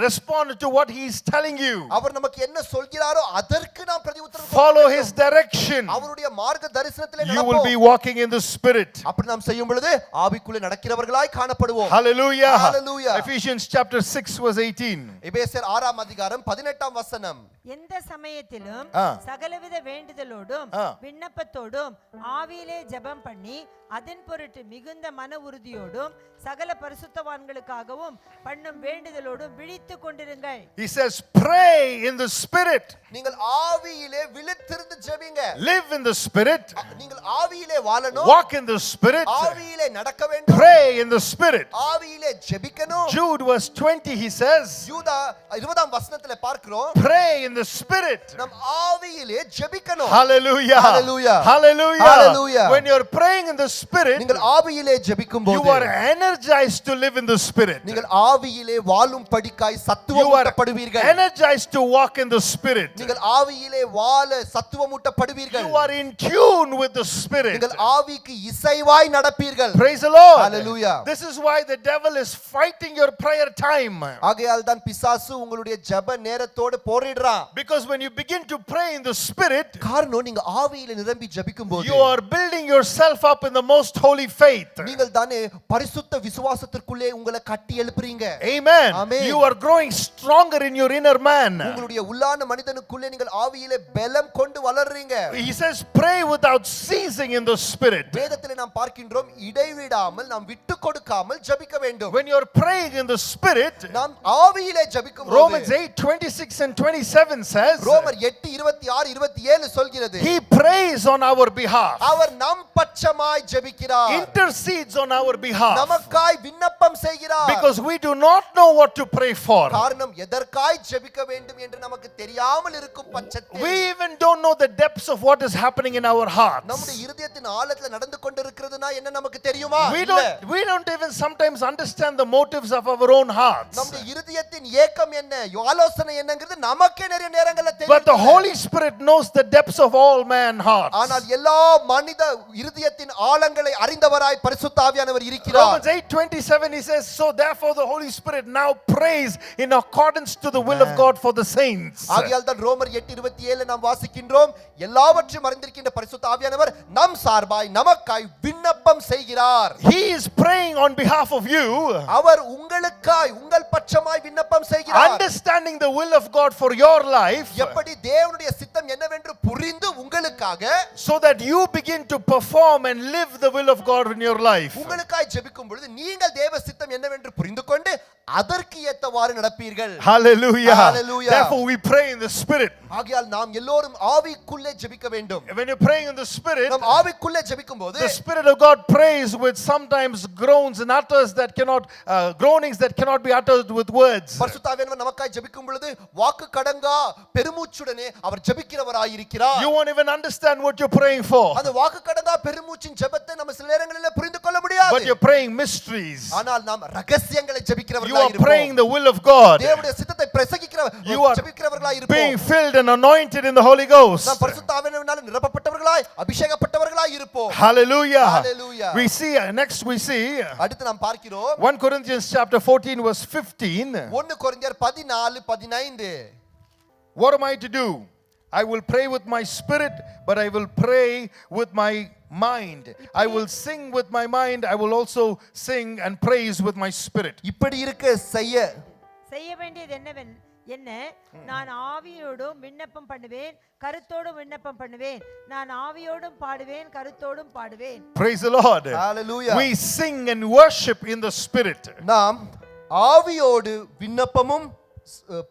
Respond to what he is telling you. அவர் நமக்கு என்ன சொல்கிறாரோ அதற்கு நாம் பிரதிஉத்தரம் Follow his direction. அவருடைய மார்க்க தரிசனத்திலே You will be நடப்போம். walking in the Spirit. அப்படி நாம் செய்யும் பொழுது ஆவிக்குள்ளே நடக்கிறவர்களாய் காணப்படுவோம். Hallelujah. Hallelujah. Ephesians chapter 6 verse 18. எபேசியர் 6ஆம் அதிகாரம் 18ஆம் வசனம். எந்த சமயத்திலும் ஆ. சகலவித வேண்டுதலோடும் ஆ. விண்ணப்பத்தோடும் ஆவியிலே ஜெபம் பண்ணி அதன் பொருட்டு மிகுந்த மன உறுதியோடும் சகல பரிசுத்தவான்களுக்காகவும் பண்ணும் வேண்டுதலோடும் விழித்துக் கொண்டிருங்கள். He says pray in the Spirit. நீங்கள் ஆவியிலே விழித்திருந்து ஜெபிங்க. Live in the Spirit. நீங்கள் ஆவியிலே வாழணும். Walk in the Spirit. ஆவியிலே நடக்க வேண்டும். Pray in the Spirit. ஆவியிலே ஜெபிக்கணும். Jude verse 20 he says யூதா 20ஆம் வசனத்திலே பார்க்கிறோம். pray in the Spirit. நம் ஆவியிலே ஜெபிக்கணும். Hallelujah. Hallelujah. Hallelujah. Hallelujah. When you're praying in the Spirit, நீங்கள் ஆவியிலே ஜெபிக்கும்போது you are energized to live in the Spirit. நீங்கள் ஆவியிலே வாழும் படிக்காய் You are சத்துவமூட்டப்படுவீர்கள். energized to walk in the Spirit. நீங்கள் ஆவியிலே வாழ சத்துவமூட்டப்படுவீர்கள். You are in tune with the Spirit. நீங்கள் ஆவிக்கு இசைவாய் நடப்பீர்கள். Praise the Lord. Hallelujah. This is why the devil is fighting your prayer time. ஆகையால் தான் பிசாசு உங்களுடைய ஜெப நேரத்தோடு போரிடுறான். Because when you begin to pray in the Spirit, காரணம் நீங்க ஆவியிலே நிரம்பி ஜெபிக்கும்போது you are building yourself up in the most holy faith. நீங்கள் தானே பரிசுத்த விசுவாசத்திற்குள்ளே உங்களை கட்டி எழுப்புறீங்க. Amen. Amen. You are growing stronger in your inner man. உங்களுடைய உள்ளான மனிதனுக்குள்ளே நீங்கள் ஆவியிலே பலம் கொண்டு வளர்றீங்க. He says pray without ceasing in the Spirit. வேதத்திலே நாம் பார்க்கின்றோம் இடைவிடாமல் நாம் விட்டு கொடுக்காமல் ஜெபிக்க வேண்டும். When you are praying in the Spirit, நாம் ஆவியிலே ஜெபிக்கும்போது Romans 8:26 and 27 says ரோமர் 8:26-27 சொல்கிறது. he prays on our behalf, அவர் நம் பட்சமாய் ஜெபிக்கிறார். intercedes on our behalf, நமக்காய் விண்ணப்பம் செய்கிறார். because we do not know what to pray for. காரணம் எதற்காய் ஜெபிக்க வேண்டும் என்று நமக்கு தெரியாமல் இருக்கும் பட்சத்தில் We even don't know the depths of what is happening in our hearts. நம்முடைய இருதயத்தின் ஆழத்துல நடந்து கொண்டிருக்கிறதுனா என்ன நமக்கு தெரியுமா? We don't even sometimes understand the motives of our own hearts. நம்முடைய இருதயத்தின் ஏக்கம் என்ன, ஆலோசனை என்னங்கிறது நமக்கே நிறைய நேரங்கள்ல But the தெரியும். Holy Spirit knows the depths of all man hearts. ஆனால் எல்லா மனித இருதயத்தின் ஆழங்களை அறிந்தவராய் பரிசுத்த ஆவியானவர் இருக்கிறார். Romans 8:27 he says, so therefore the Holy Spirit now prays in accordance to the will of God for the saints. ஆகையால் தான் ரோமர் 8:27 நாம் வாசிக்கின்றோம், எல்லாவற்றையும் அறிந்திருக்கின்ற பரிசுத்த ஆவியானவர் நம் சார்பாய் நமக்காய் விண்ணப்பம் செய்கிறார். He is praying on behalf of you, அவர் உங்களுக்காய் உங்கள் பட்சமாய் விண்ணப்பம் செய்கிறார். understanding the will of God for your life, எப்படி தேவனுடைய சித்தம் என்னவென்று புரிந்து உங்களுக்காக so that you begin to perform and live the will of God in your life. உங்களுக்காய் ஜெபிக்கும் பொழுது நீங்கள் தேவ சித்தம் என்னவென்று புரிந்து கொண்டு அதற்கு ஏத்தவாறு நடப்பீர்கள். Hallelujah. Hallelujah. Therefore we pray in the Spirit. ஆகையால் நாம் எல்லோரும் ஆவிக்குள்ளே ஜெபிக்க வேண்டும். When you're praying in the Spirit, நாம் ஆவிக்குள்ளே ஜெபிக்கும்போது the Spirit of God prays with sometimes groans and utters that cannot groanings that cannot be uttered with words. பரிசுத்த ஆவியானவர் நமக்காய் ஜெபிக்கும் பொழுது வாக்கு கடங்கா பெருமூச்சுடனே அவர் ஜெபிக்கிறவராய் இருக்கிறார். You won't even understand what you're praying for. அந்த வாக்கு கடங்கா பெருமூச்சின் ஜெபத்தை நம்ம சில நேரங்களில் புரிந்து கொள்ள முடியாது. But you're praying mysteries. ஆனால் நாம் ரகசியங்களை You ஜெபிக்கிறவர்களாய் are praying இருப்போம். the will of God. தேவனுடைய சித்தத்தை You are ஜெபிக்கிறவர்களாய் being இருப்போம். filled and anointed in the Holy Ghost. நாம் பரிசுத்த ஆவியானவரால் நிரப்பப்பட்டவர்களாய் அபிஷேகப்பட்டவர்களாய் இருப்போம். Hallelujah. Hallelujah. We see next we see அடுத்து நாம் பார்க்கிறோம் 1 Corinthians chapter 14 verse 15. 1 கொரிந்தியர் 14:15. What am I to do? I will pray with my spirit, but I will pray with my mind. I will sing with my mind. I will also sing and praise with my spirit. இப்படி இருக்க செய்ய வேண்டியது என்ன நான் ஆவியோடும் விண்ணப்பம் பண்ணுவேன் கருத்தோடும் விண்ணப்பம் பண்ணுவேன் நான் ஆவியோடும் பாடுவேன் கருத்தோடும் பாடுவேன். Praise the Lord. Hallelujah. We sing and worship in the spirit. நாம் ஆவியோடு விண்ணப்பமும்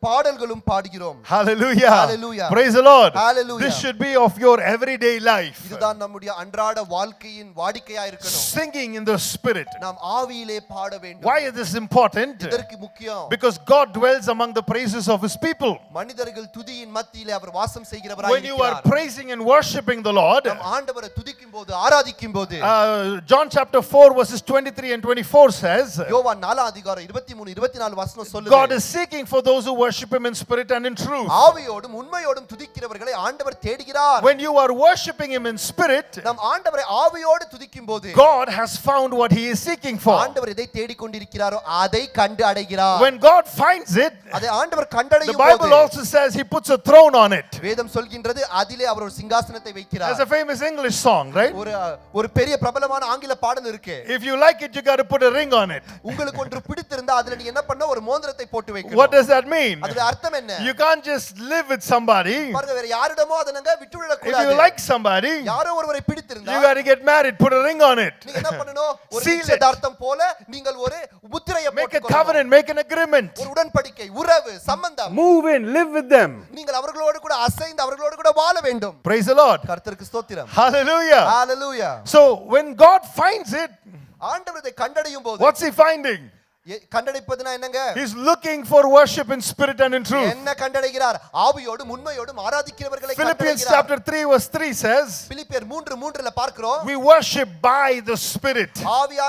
பாடல்களும் பாடுகிறோம். Hallelujah. Hallelujah. Praise the Lord. Hallelujah. This should be of your everyday life. இதுதான் நம்முடைய அன்றாட வாழ்க்கையின் வாடிக்கையா இருக்கணும். Singing in the Spirit. நாம் ஆவியிலே பாட வேண்டும். Why is this important? இதற்கு முக்கியம். Because God dwells among the praises of His people. மனிதர்கள் துதியின் மத்தியிலே அவர் வாசம் செய்கிறவராய் When you are இருக்கிறார். praising and worshiping the Lord, நாம் ஆண்டவரை துதிக்கும்போது ஆராதிக்கும்போது John chapter 4 verses 23 and 24 says, யோவான் 4 அதிகாரம் 23 24 வசனம் God சொல்லுது. is seeking for those who worship Him in spirit and in truth. ஆவியோடும் உண்மையோடும் துதிக்கிறவர்களை ஆண்டவர் தேடுகிறார். When you are worshiping Him in spirit, நாம் ஆண்டவரை ஆவியோடு துதிக்கும்போது God has found what He is seeking for. ஆண்டவர் எதை தேடிக்கொண்டிருக்கிறாரோ அதை கண்டு அடைகிறார். When God finds it, அதை ஆண்டவர் the கண்டடையும் Bible போது also says He puts a throne on it. வேதம் சொல்கின்றது அதிலே அவர் ஒரு சிங்காசனத்தை வைக்கிறார். That's a famous English song, right? ஒரு பெரிய பிரபலமான ஆங்கில பாடல் இருக்கு. If you like it, you got to put a ring on it. உங்களுக்கு ஒன்று பிடித்திருந்தா அதுல நீ என்ன பண்ண ஒரு மோதிரத்தை போட்டு What வைக்கணும். does that mean? அதுல அர்த்தம் என்ன? You can't just live with somebody. பாருங்க வேற யாரிடமோ அதை நீங்க விட்டுவிட If you கூடாது. like somebody, யாரோ ஒருவரை பிடித்திருந்தா you got to get married, put a ring on it. நீங்க என்ன பண்ணணும்? ஒரு Seal it. நிச்சயதார்த்தம் போல நீங்கள் ஒரு முத்திரையை Make a போட்டுக்கொள்ளணும். covenant, make an agreement. ஒரு உடன்படிக்கை, உறவு, சம்பந்தம். Move in, live with them. நீங்கள் அவர்களோடு கூட அசைந்து அவர்களோடு கூட வாழ வேண்டும். Praise the Lord. கர்த்தருக்கு ஸ்தோத்திரம். Hallelujah. Hallelujah. So when God finds it, ஆண்டவர் இதை கண்டடையும் போது what's He finding? கண்டடைப்பதுனா என்னங்க? He's looking for worship in spirit and in truth. என்ன கண்டடைகிறார்? ஆவியோடும் உண்மையோடும் ஆராதிக்கிறவர்களை Philippians கண்டடைகிறார். chapter 3 verse 3 says, பிலிப்பியர் 3:3ல பார்க்கிறோம். we worship by the Spirit.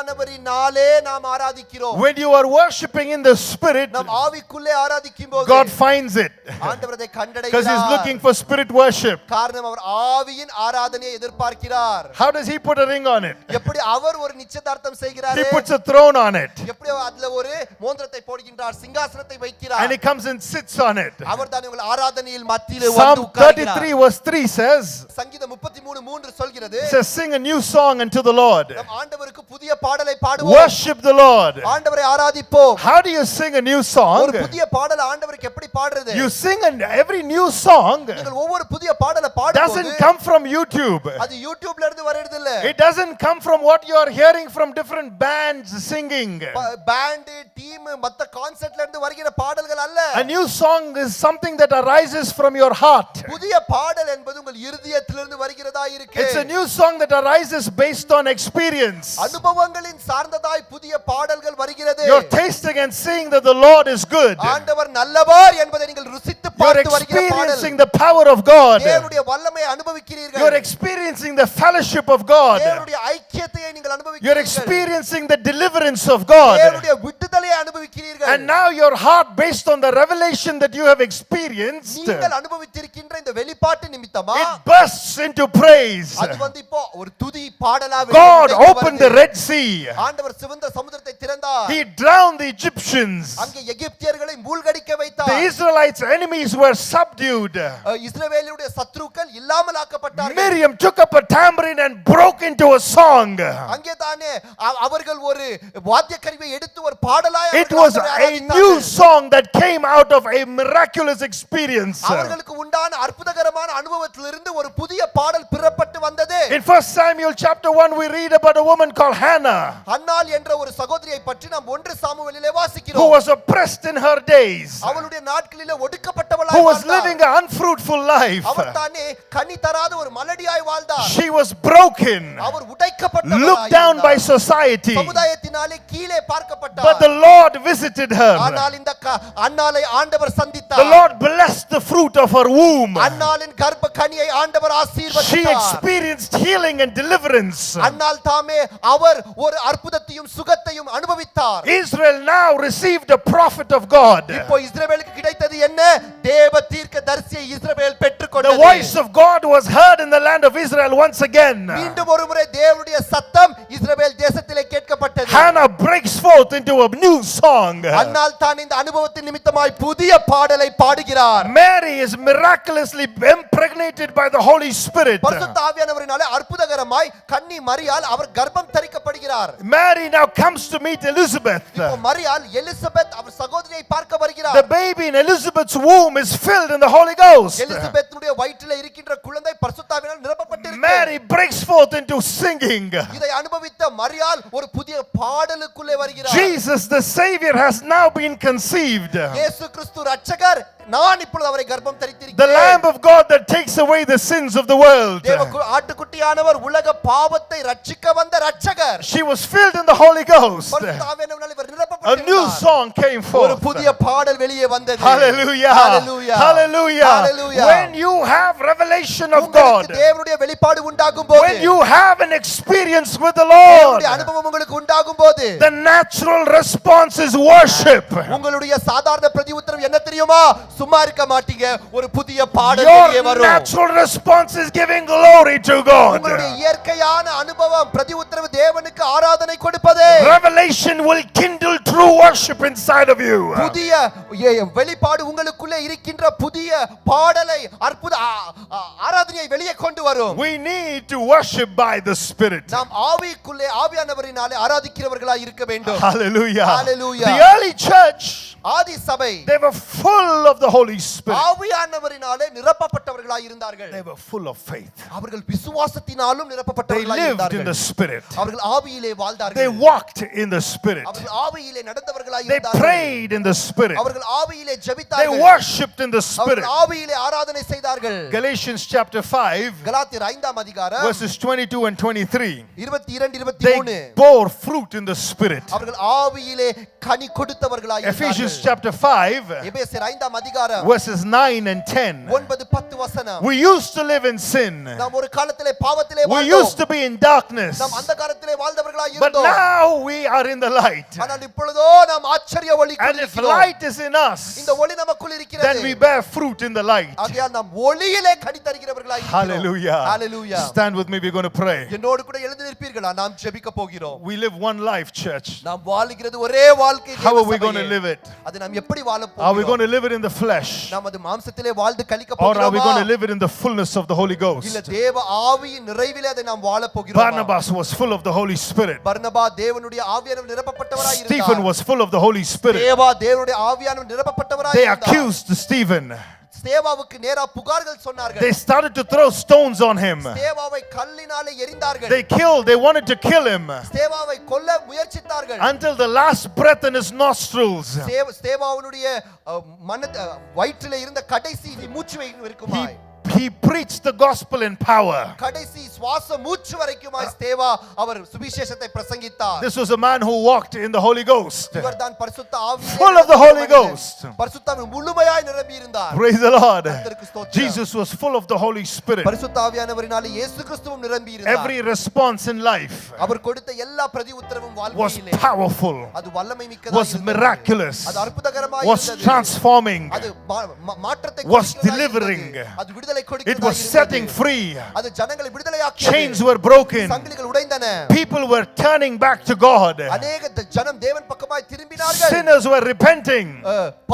ஆவியானவரினாலே நாம் ஆராதிக்கிறோம். When you are worshiping in the Spirit, நாம் ஆவிக்குள்ளே ஆராதிக்கும்போது God finds it. ஆண்டவர் அதை Because He's கண்டடைகிறார். looking for spirit worship. காரணம் அவர் ஆவியின் ஆராதனையை எதிர்பார்க்கிறார். How does He put a ring on it? எப்படி அவர் ஒரு நிச்சயதார்த்தம் செய்கிறார்? He puts a throne on it. எப்படி அதுல ஒரு மோதிரத்தை போடுகின்றார், சிங்காசனத்தை வைக்கிறார். And He comes and sits on it. அவர் தான் உங்கள் ஆராதனையில் மத்தியிலே வந்து Psalm உட்கார்கிறார். 33 verse 3 says, சங்கீதம் 33:3 சொல்கிறது, it says, sing a new song unto the Lord. நாம் ஆண்டவருக்கு புதிய பாடலை பாடுவோம். Worship the Lord. ஆண்டவரை ஆராதிப்போம். How do you sing a new song? ஒரு புதிய பாடலை ஆண்டவருக்கு எப்படி பாடுறது? You sing every new song நீங்கள் ஒவ்வொரு புதிய பாடலை பாடும்போது doesn't come from YouTube. அது யூடியூப்ல இருந்து வரது இல்ல. It doesn't come from what you are hearing from different bands singing. Band, team, மத்த கான்சர்ட்ல இருந்து வருகிற பாடல்கள் அல்ல. A new song is something that arises from your heart. புதிய பாடல் என்பது உங்கள் இருதயத்திலிருந்து வருகிறதா இருக்கு. It's a new song that arises based on experience. அனுபவங்களின் சார்ந்ததாய் புதிய பாடல்கள் வருகிறது. You're tasting and seeing that the Lord is good. ஆண்டவர் நல்லவர் என்பதை நீங்கள் ருசித்து You're பார்த்து வருகிற பாடல். experiencing the power of God. தேவனுடைய வல்லமையை அனுபவிக்கிறீர்கள். You're experiencing the fellowship of God. தேவனுடைய ஐக்கியத்தை நீங்கள் You're அனுபவிக்கிறீர்கள். experiencing the deliverance of God. தேவனுடைய விடுதலையை அனுபவிக்கிறீர்கள். And now your heart, based on the revelation that you have experienced, நீங்கள் அனுபவித்திருக்கின்ற இந்த வெளிப்பாட்டு நிமித்தமா it bursts into praise. அது வந்து இப்போ ஒரு துதி பாடலா God வெளிப்படுகிறது. opened the Red Sea. ஆண்டவர் சிவந்த சமுத்திரத்தை திறந்தார். He drowned the Egyptians. அங்கே எகிப்தியர்களை மூழ்கடிக்க The வைத்தார். Israelites' enemies were subdued. இஸ்ரவேலுடைய சத்துருக்கள் இல்லாமல் ஆக்கப்பட்டார்கள். Miriam took up a tambourine and broke into a song. அங்கே தானே அவர்கள் ஒரு வாத்திய கருவியை எடுத்து ஒரு பாடலாய் It was a new song that came out of a miraculous experience. அவர்களுக்கு உண்டான அற்புதகரமான அனுபவத்திலிருந்து ஒரு புதிய பாடல் பிறப்பட்டு வந்தது. In 1 Samuel chapter 1 we read about a woman called Hannah அன்னாள் என்ற ஒரு சகோதரியை பற்றி நாம் 1 சாமுவேலிலே who வாசிக்கிறோம். was oppressed in her days, அவளுடைய நாட்களிலே ஒடுக்கப்பட்டவளாய் who was வாழ்ந்தாள். living an unfruitful life. அவள் தானே கனி தராத ஒரு மலடியாய் வாழ்ந்தாள். She was broken, our உடைக்கப்பட்டவளாய் looked down by society, சமுதாயத்தினாலே கீழே பார்க்கப்பட்டார். but the Lord visited her. ஆனால் இந்த அன்னாளை ஆண்டவர் சந்தித்தார். The Lord blessed the fruit of her womb. அன்னாளின் கர்ப்ப கனியை ஆண்டவர் She ஆசீர்வதித்தார். experienced healing and deliverance. அன்னாள் தாமே அவர் ஒரு அற்புதத்தையும் சுகத்தையும் அனுபவித்தார். Israel now received a prophet of God. இப்போ இஸ்ரவேலுக்கு கிடைத்தது என்ன? தேவ தீர்க்கதரிசியை இஸ்ரவேல் The பெற்றுக்கொண்டது. voice of God was heard in the land of Israel once again. மீண்டும் ஒருமுறை தேவனுடைய சத்தம் இஸ்ரவேல் தேசத்திலே கேட்கப்பட்டது. Hannah breaks forth into a new song. அன்னாள் தான் இந்த அனுபவத்தின் நிமித்தமாய் புதிய பாடலை பாடுகிறார். Mary is miraculously impregnated by the Holy Spirit. பரிசுத்த ஆவியானவரினாலே அற்புதகரமாய் கன்னி மரியாள் அவர் கர்ப்பம் தரிக்கப்படுகிறார். Mary now comes to meet Elizabeth. இப்போ மரியாள் எலிசபெத் அவர் சகோதரியை பார்க்க The வருகிறார். baby in Elizabeth's womb is filled in the Holy Ghost. எலிசபெத்துடைய வயிற்றிலே இருக்கின்ற குழந்தை பரிசுத்த ஆவியினால் நிரப்பப்பட்டிருக்கிறது. Mary Mary breaks forth into singing. இதை அனுபவித்த மரியாள் ஒரு புதிய பாடலுக்குள்ளே வருகிறார். Jesus the Savior has now been conceived. இயேசு கிறிஸ்து ரட்சகர் நான் இப்பொழுது அவரை கர்ப்பம் The தரித்திருக்கிறேன். Lamb of God that takes away the sins of the world. தேவ ஆட்டுக்குட்டியானவர் உலக பாவத்தை ரட்சிக்க வந்த ரட்சகர். She was filled in the Holy Ghost. பரிசுத்த ஆவியானவரால் இவர் A new நிரப்பப்பட்டிருந்தார். song came ஒரு forth. புதிய பாடல் வெளியே வந்தது. Hallelujah. Hallelujah. Hallelujah. Hallelujah. When you have revelation of God, உங்களுக்கு தேவனுடைய வெளிப்பாடு உண்டாகும் போது, when you have an experience with the Lord, தேவனுடைய அனுபவம் உங்களுக்கு உண்டாகும் போது, the natural response is worship. உங்களுடைய சாதாரண பிரதிஉத்தரம் என்ன தெரியுமா? சும்மா இருக்க மாட்டீங்க. ஒரு புதிய பாடல் Your வெளியே வரும். natural response is giving glory to God. உங்களுடைய இயற்கையான அனுபவம் பிரதிஉத்தரவு தேவனுக்கு ஆராதனை கொடுப்பதே. Revelation will kindle true worship inside of you. புதிய வெளிப்பாடு உங்களுக்குள்ளே இருக்கின்ற புதிய பாடலை அற்புத ஆராதனையை வெளியே கொண்டு வரும். We need to worship by the Spirit. நாம் ஆவிக்குள்ளே ஆவியானவரினாலே ஆராதிக்கிறவர்களாய் இருக்க வேண்டும். Hallelujah. Hallelujah. The early church, ஆதி சபை they were full of the Holy Spirit. ஆவியானவரினாலே நிரப்பப்பட்டவர்களாய் இருந்தார்கள். They were full of faith. அவர்கள் விசுவாசத்தினாலும் They நிரப்பப்பட்டவர்களாய் lived in இருந்தார்கள். the Spirit. அவர்கள் ஆவியிலே They வாழ்ந்தார்கள். walked in the Spirit. அவர்கள் ஆவியிலே நடந்தவர்களாய் They இருந்தார்கள். prayed in the Spirit. அவர்கள் ஆவியிலே They ஜெபித்தார்கள். worshipped in the Spirit. அவர்கள் ஆவியிலே ஆராதனை செய்தார்கள். Galatians chapter 5, கலாத்தியர் 5ஆம் அதிகாரம் verses 22 and 23. 22 They 23 bore fruit in the Spirit. அவர்கள் ஆவியிலே கனி கொடுத்தவர்களாய் Ephesians இருந்தார்கள். chapter 5, எபேசியர் 5ஆம் அதிகாரம் verses 9 and 10. 9-10 வசனம். We used to live in sin. நாம் ஒரு காலத்திலே பாவத்திலே We வாழ்ந்தோம். used to be in darkness. நாம் அந்தகாரத்திலே வாழ்ந்தவர்களாய் But இருந்தோம். now we are in the light. ஆனால் இப்பொழுதோ நாம் ஆச்சரிய ஒளிக்குள் And if இருக்கிறோம். light is in us, இந்த ஒளி நமக்குள் இருக்கிறது. then we bear fruit in the light. ஆகையால் நாம் ஒளியிலே கனி தருகிறவர்களாய் இருக்கிறோம். Hallelujah. Hallelujah. Stand with me, we're going to pray. என்னோடு கூட எழுந்து நிற்பீர்களா? நாம் ஜெபிக்க போகிறோம். We live one life, church. நாம் வாழுகிறது ஒரே வாழ்க்கை. How are தேவ we going to சபையே. live it? அது நாம் எப்படி வாழ Are we going போகிறோம்? to live it in the flesh? நாம் அது மாம்சத்திலே வாழ்ந்து கழிக்க Or are we போகிறோமா? going to live it in the fullness of the Holy இல்ல Ghost? தேவ ஆவியின் நிறைவிலே அதை நாம் வாழ போகிறோமா? Barnabas was full of the Holy Spirit. பர்னபா தேவனுடைய ஆவியானவர் நிரப்பப்பட்டவராய் Stephen இருந்தார். was full of the Holy Spirit. தேவா தேவனுடைய ஆவியானவர் நிரப்பப்பட்டவராய் They இருந்தார். accused Stephen. தேவாவுக்கு நேரா புகார்கள் சொன்னார்கள். They started to throw stones on him. தேவாவை கல்லினாலே எறிந்தார்கள். They wanted to kill him தேவாவை கொல்ல முயற்சித்தார்கள். until the last breath in his nostrils. தேவாவுடைய வயிற்றிலே இருந்த கடைசி மூச்சு இருக்குமாய் He preached the gospel in power. கடைசி சுவாச மூச்சு வரைக்குமாய் தேவா அவர் சுவிசேஷத்தை பிரசங்கித்தார். This was a man who walked in the Holy Ghost. இவர்தான் பரிசுத்த ஆவியிலே Full of the Holy Ghost. பரிசுத்த ஆவி முழுமையாய் நிரம்பி இருந்தார். Praise the Lord. கர்த்தருக்கு ஸ்தோத்திரம். Jesus was full of the Holy Spirit. பரிசுத்த ஆவியானவரினாலே இயேசு கிறிஸ்துவும் நிரம்பி இருந்தார். Every response in life அவர் கொடுத்த எல்லா பிரதி உத்தரவும் was வாழ்க்கையிலே powerful, அது வல்லமை மிக்கதாக was இருந்தது. miraculous, அது அற்புதகரமாக was இருந்தது. transforming, அது மாற்றத்தை was கொடுக்கிறதாக delivering. இருந்தது. அது விடுதலை it கொடுக்கிறதாக was setting இருந்தது. free. அது ஜனங்களை விடுதலையாக்கியது. Chains were broken. சங்கிலிகள் உடைந்தன. People were turning back to God. அநேக ஜனம் தேவன் பக்கமாய் திரும்பினார்கள். Sinners were repenting.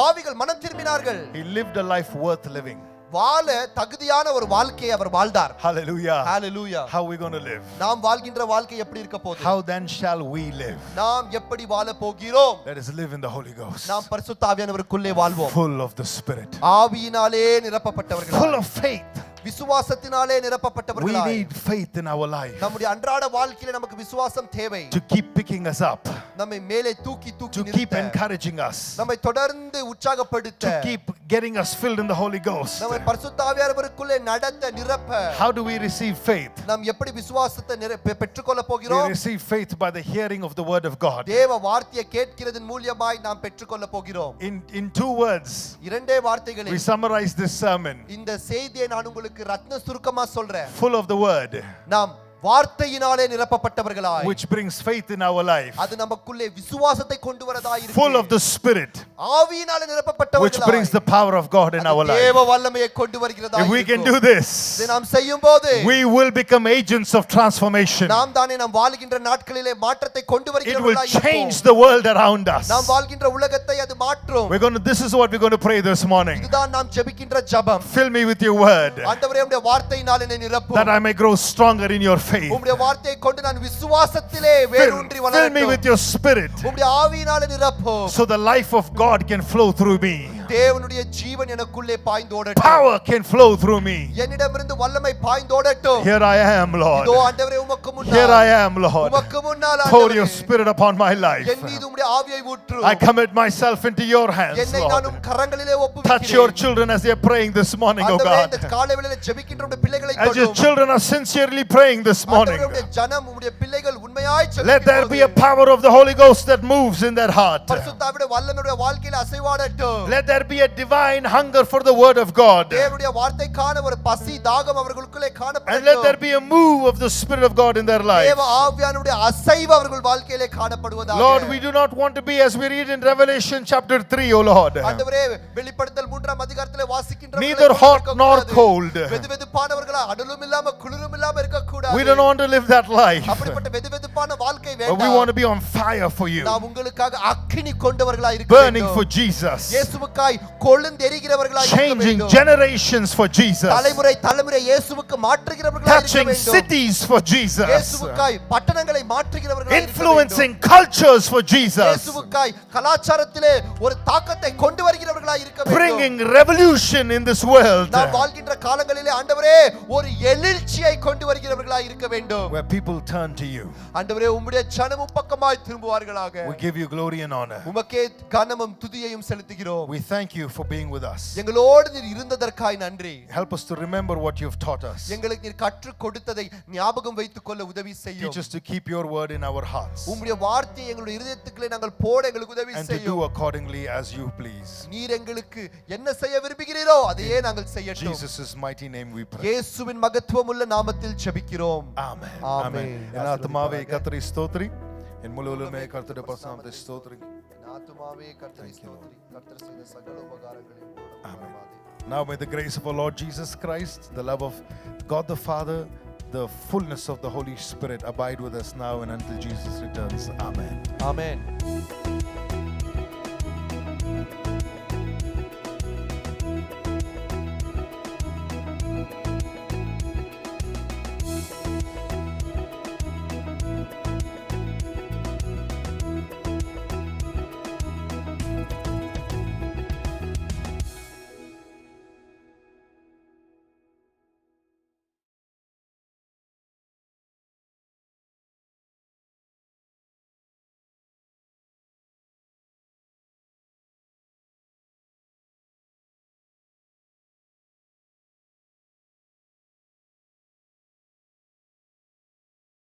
பாவிகள் மனம் திரும்பினார்கள். He lived a life worth living. வாழ தகுதியான ஒரு வாழ்க்கையை அவர் வாழ்ந்தார். Hallelujah. Hallelujah. How are we going to live? நாம் வாழ்கின்ற வாழ்க்கை எப்படி இருக்க போகுது? How then shall we live? நாம் எப்படி வாழ போகிறோம்? Let us live in the Holy Ghost. நாம் பரிசுத்த ஆவியானவருக்குள்ளே வாழ்வோம். Full of the Spirit. ஆவியினாலே நிரப்பப்பட்டவர்களாய். Full of faith. விசுவாசத்தினாலே We நிரப்பப்பட்டவர்களாய். need faith in our life நம்முடைய அன்றாட வாழ்க்கையில நமக்கு விசுவாசம் தேவை. to keep picking us up, நம்மை மேலே தூக்கி to தூக்கி keep நிறுத்த. encouraging us, நம்மை தொடர்ந்து உற்சாகப்படுத்த. to keep getting us filled in the Holy Ghost. நம்மை பரிசுத்த ஆவியானவருக்குள்ளே நடத்த நிரப்ப. How do we receive faith? நாம் எப்படி விசுவாசத்தை பெற்றுக்கொள்ள We போகிறோம்? receive faith by the hearing of the word of God. தேவ வார்த்தையை கேட்கிறதன் மூலமாய் நாம் பெற்றுக்கொள்ள போகிறோம். In two words, இரண்டே வார்த்தைகளில் we summarize this sermon. இந்த செய்தியை நான் உங்களுக்கு ரத்ன சுருக்கமா சொல்றேன். Full of the word, நாம் வார்த்தையினாலே நிரப்பப்பட்டவர்களாய். which brings faith in our life. அது நமக்குள்ளே விசுவாசத்தை கொண்டு வரதாய் இருக்கு. Full of the Spirit, ஆவியினாலே நிரப்பப்பட்டவர்களாய். which brings the power of God in our life. தேவ வல்லமையை கொண்டு வருகிறதாய் If we can இருக்கும். do this, இதை நாம் செய்யும்போது we will become agents of transformation. நாம் தானே நாம் வாழ்கின்ற நாட்களிலே மாற்றத்தை கொண்டு It will வருகிறவர்களாய் change இருப்போம். the world around us. நாம் வாழ்கின்ற உலகத்தை அது மாற்றும். This is what we're going to pray this morning. இதுதான் நாம் ஜெபிக்கின்ற ஜெபம். Fill me with your word, ஆண்டவரே உம்முடைய வார்த்தையினால் என்னை நிரப்பும். that I may grow stronger in your faith. உம்முடைய வார்த்தையை கொண்டு நான் விசுவாசத்திலே வேரூன்றி Fill me with வளரட்டும். your Spirit, உம்முடைய ஆவியினாலே நிரப்பும். so the life of God can flow through me. தேவனுடைய ஜீவன் எனக்குள்ளே பாய்ந்தோடட்டும். Power can flow through me. என்னிடமிருந்து வல்லமை பாய்ந்தோடட்டும். Here I am, Lord. இதோ ஆண்டவரே உமக்கு முன்னால். Here I am, Lord. உமக்கு முன்னால் Pour ஆண்டவரே. your spirit upon my life. என் மீது உம்முடைய ஆவியை ஊற்றும். I commit myself into your hands, என்னை Lord. நானும் கரங்களிலே ஒப்புவிக்கிறேன். Touch your children as they're praying this morning, oh ஆண்டவரே God. இந்த காலை வேளையிலே ஜெபிக்கின்ற உம்முடைய பிள்ளைகளை As your தொடும். children are sincerely praying this morning, ஆண்டவரே உம்முடைய ஜனம் உம்முடைய பிள்ளைகள் உண்மையாய் let there be a ஜெபிக்கும் power of the Holy Ghost that moves in their heart. பரிசுத்த ஆவியுடைய வல்லமையுடைய வாழ்க்கையில அசைவாடட்டும். Let there be a divine hunger for the word of God. தேவனுடைய வார்த்தைக்கான ஒரு பசி தாகம் அவர்களுக்குள்ளே And let காணப்படட்டும். there be a move of the Spirit of God in their life. தேவ ஆவியானவருடைய அசைவு அவர்கள் வாழ்க்கையிலே காணப்படுவதாக. Lord, we do not want to be as we read in Revelation chapter 3, O Lord. ஆண்டவரே வெளிப்படுத்தல் 3ஆம் அதிகாரத்திலே வாசிக்கின்ற Neither hot nor cold. வெதுவெதுப்பானவர்களா அனலும் இல்லாம குளிரும் இல்லாம இருக்க கூடாது. We don't want to live that life. அப்படிப்பட்ட வெதுவெதுப்பான வாழ்க்கை But we வேண்டாம். want to be on fire for you, நாம் உங்களுக்காக அக்கினி கொண்டவர்களாய் இருக்க burning வேண்டும். for Jesus, இயேசுவுக்காய் கொழுந்தெரிகிறவர்களாய் இருக்க changing வேண்டும். generations for Jesus, தலைமுறை தலைமுறை இயேசுவுக்கு மாற்றுகிறவர்களாய் இருக்க touching வேண்டும். cities for Jesus, இயேசுவுக்காய் பட்டணங்களை மாற்றுகிறவர்களாய் இருக்க வேண்டும். influencing cultures for Jesus, இயேசுவுக்காய் கலாச்சாரத்திலே ஒரு தாக்கத்தை கொண்டு வருகிறவர்களாய் இருக்க வேண்டும். bringing revolution in this world, நாம் வாழ்கின்ற காலங்களிலே ஆண்டவரே ஒரு எழுச்சியை கொண்டு வருகிறவர்களாய் இருக்க வேண்டும். where people turn to you. ஆண்டவரே உம்முடைய ஜனமும் பக்கமாய் திரும்புவார்களாக. We give you glory and honor. உமக்கே கனமும் துதியையும் செலுத்துகிறோம். We thank you for being with us. எங்களோடு நீர் இருந்ததற்காய் நன்றி. Help us to remember what you've taught us. எங்களுக்கு நீர் கற்றுக் கொடுத்ததை ஞாபகம் வைத்துக் கொள்ள உதவி செய்யும். Teach us to keep your word in our hearts உம்முடைய வார்த்தையை எங்களுடைய இதயத்துக்குள்ளே நாங்கள் போட எங்களுக்கு உதவி and to do செய்யும். accordingly as you please. நீர் எங்களுக்கு என்ன செய்ய விரும்புகிறீரோ அதையே நாங்கள் செய்யட்டும். Jesus' mighty name we pray. இயேசுவின் மகத்துவமுள்ள நாமத்தில் ஜெபிக்கிறோம். Amen. Amen. என் ஆத்துமாவே கர்த்தரை ஸ்தோத்திரி, என் முழு உள்ளமே கர்த்தருடைய பரிசுநாமத்தை ஸ்தோத்திரி. என் ஆத்துமாவே கர்த்தரை ஸ்தோத்திரி. கர்த்தர் செய்த சகல உபகாரங்களையும் Amen. Now may the grace of our Lord Jesus Christ, the love of God the Father, the fullness of the Holy Spirit abide with us now and until Jesus returns. Amen. Amen.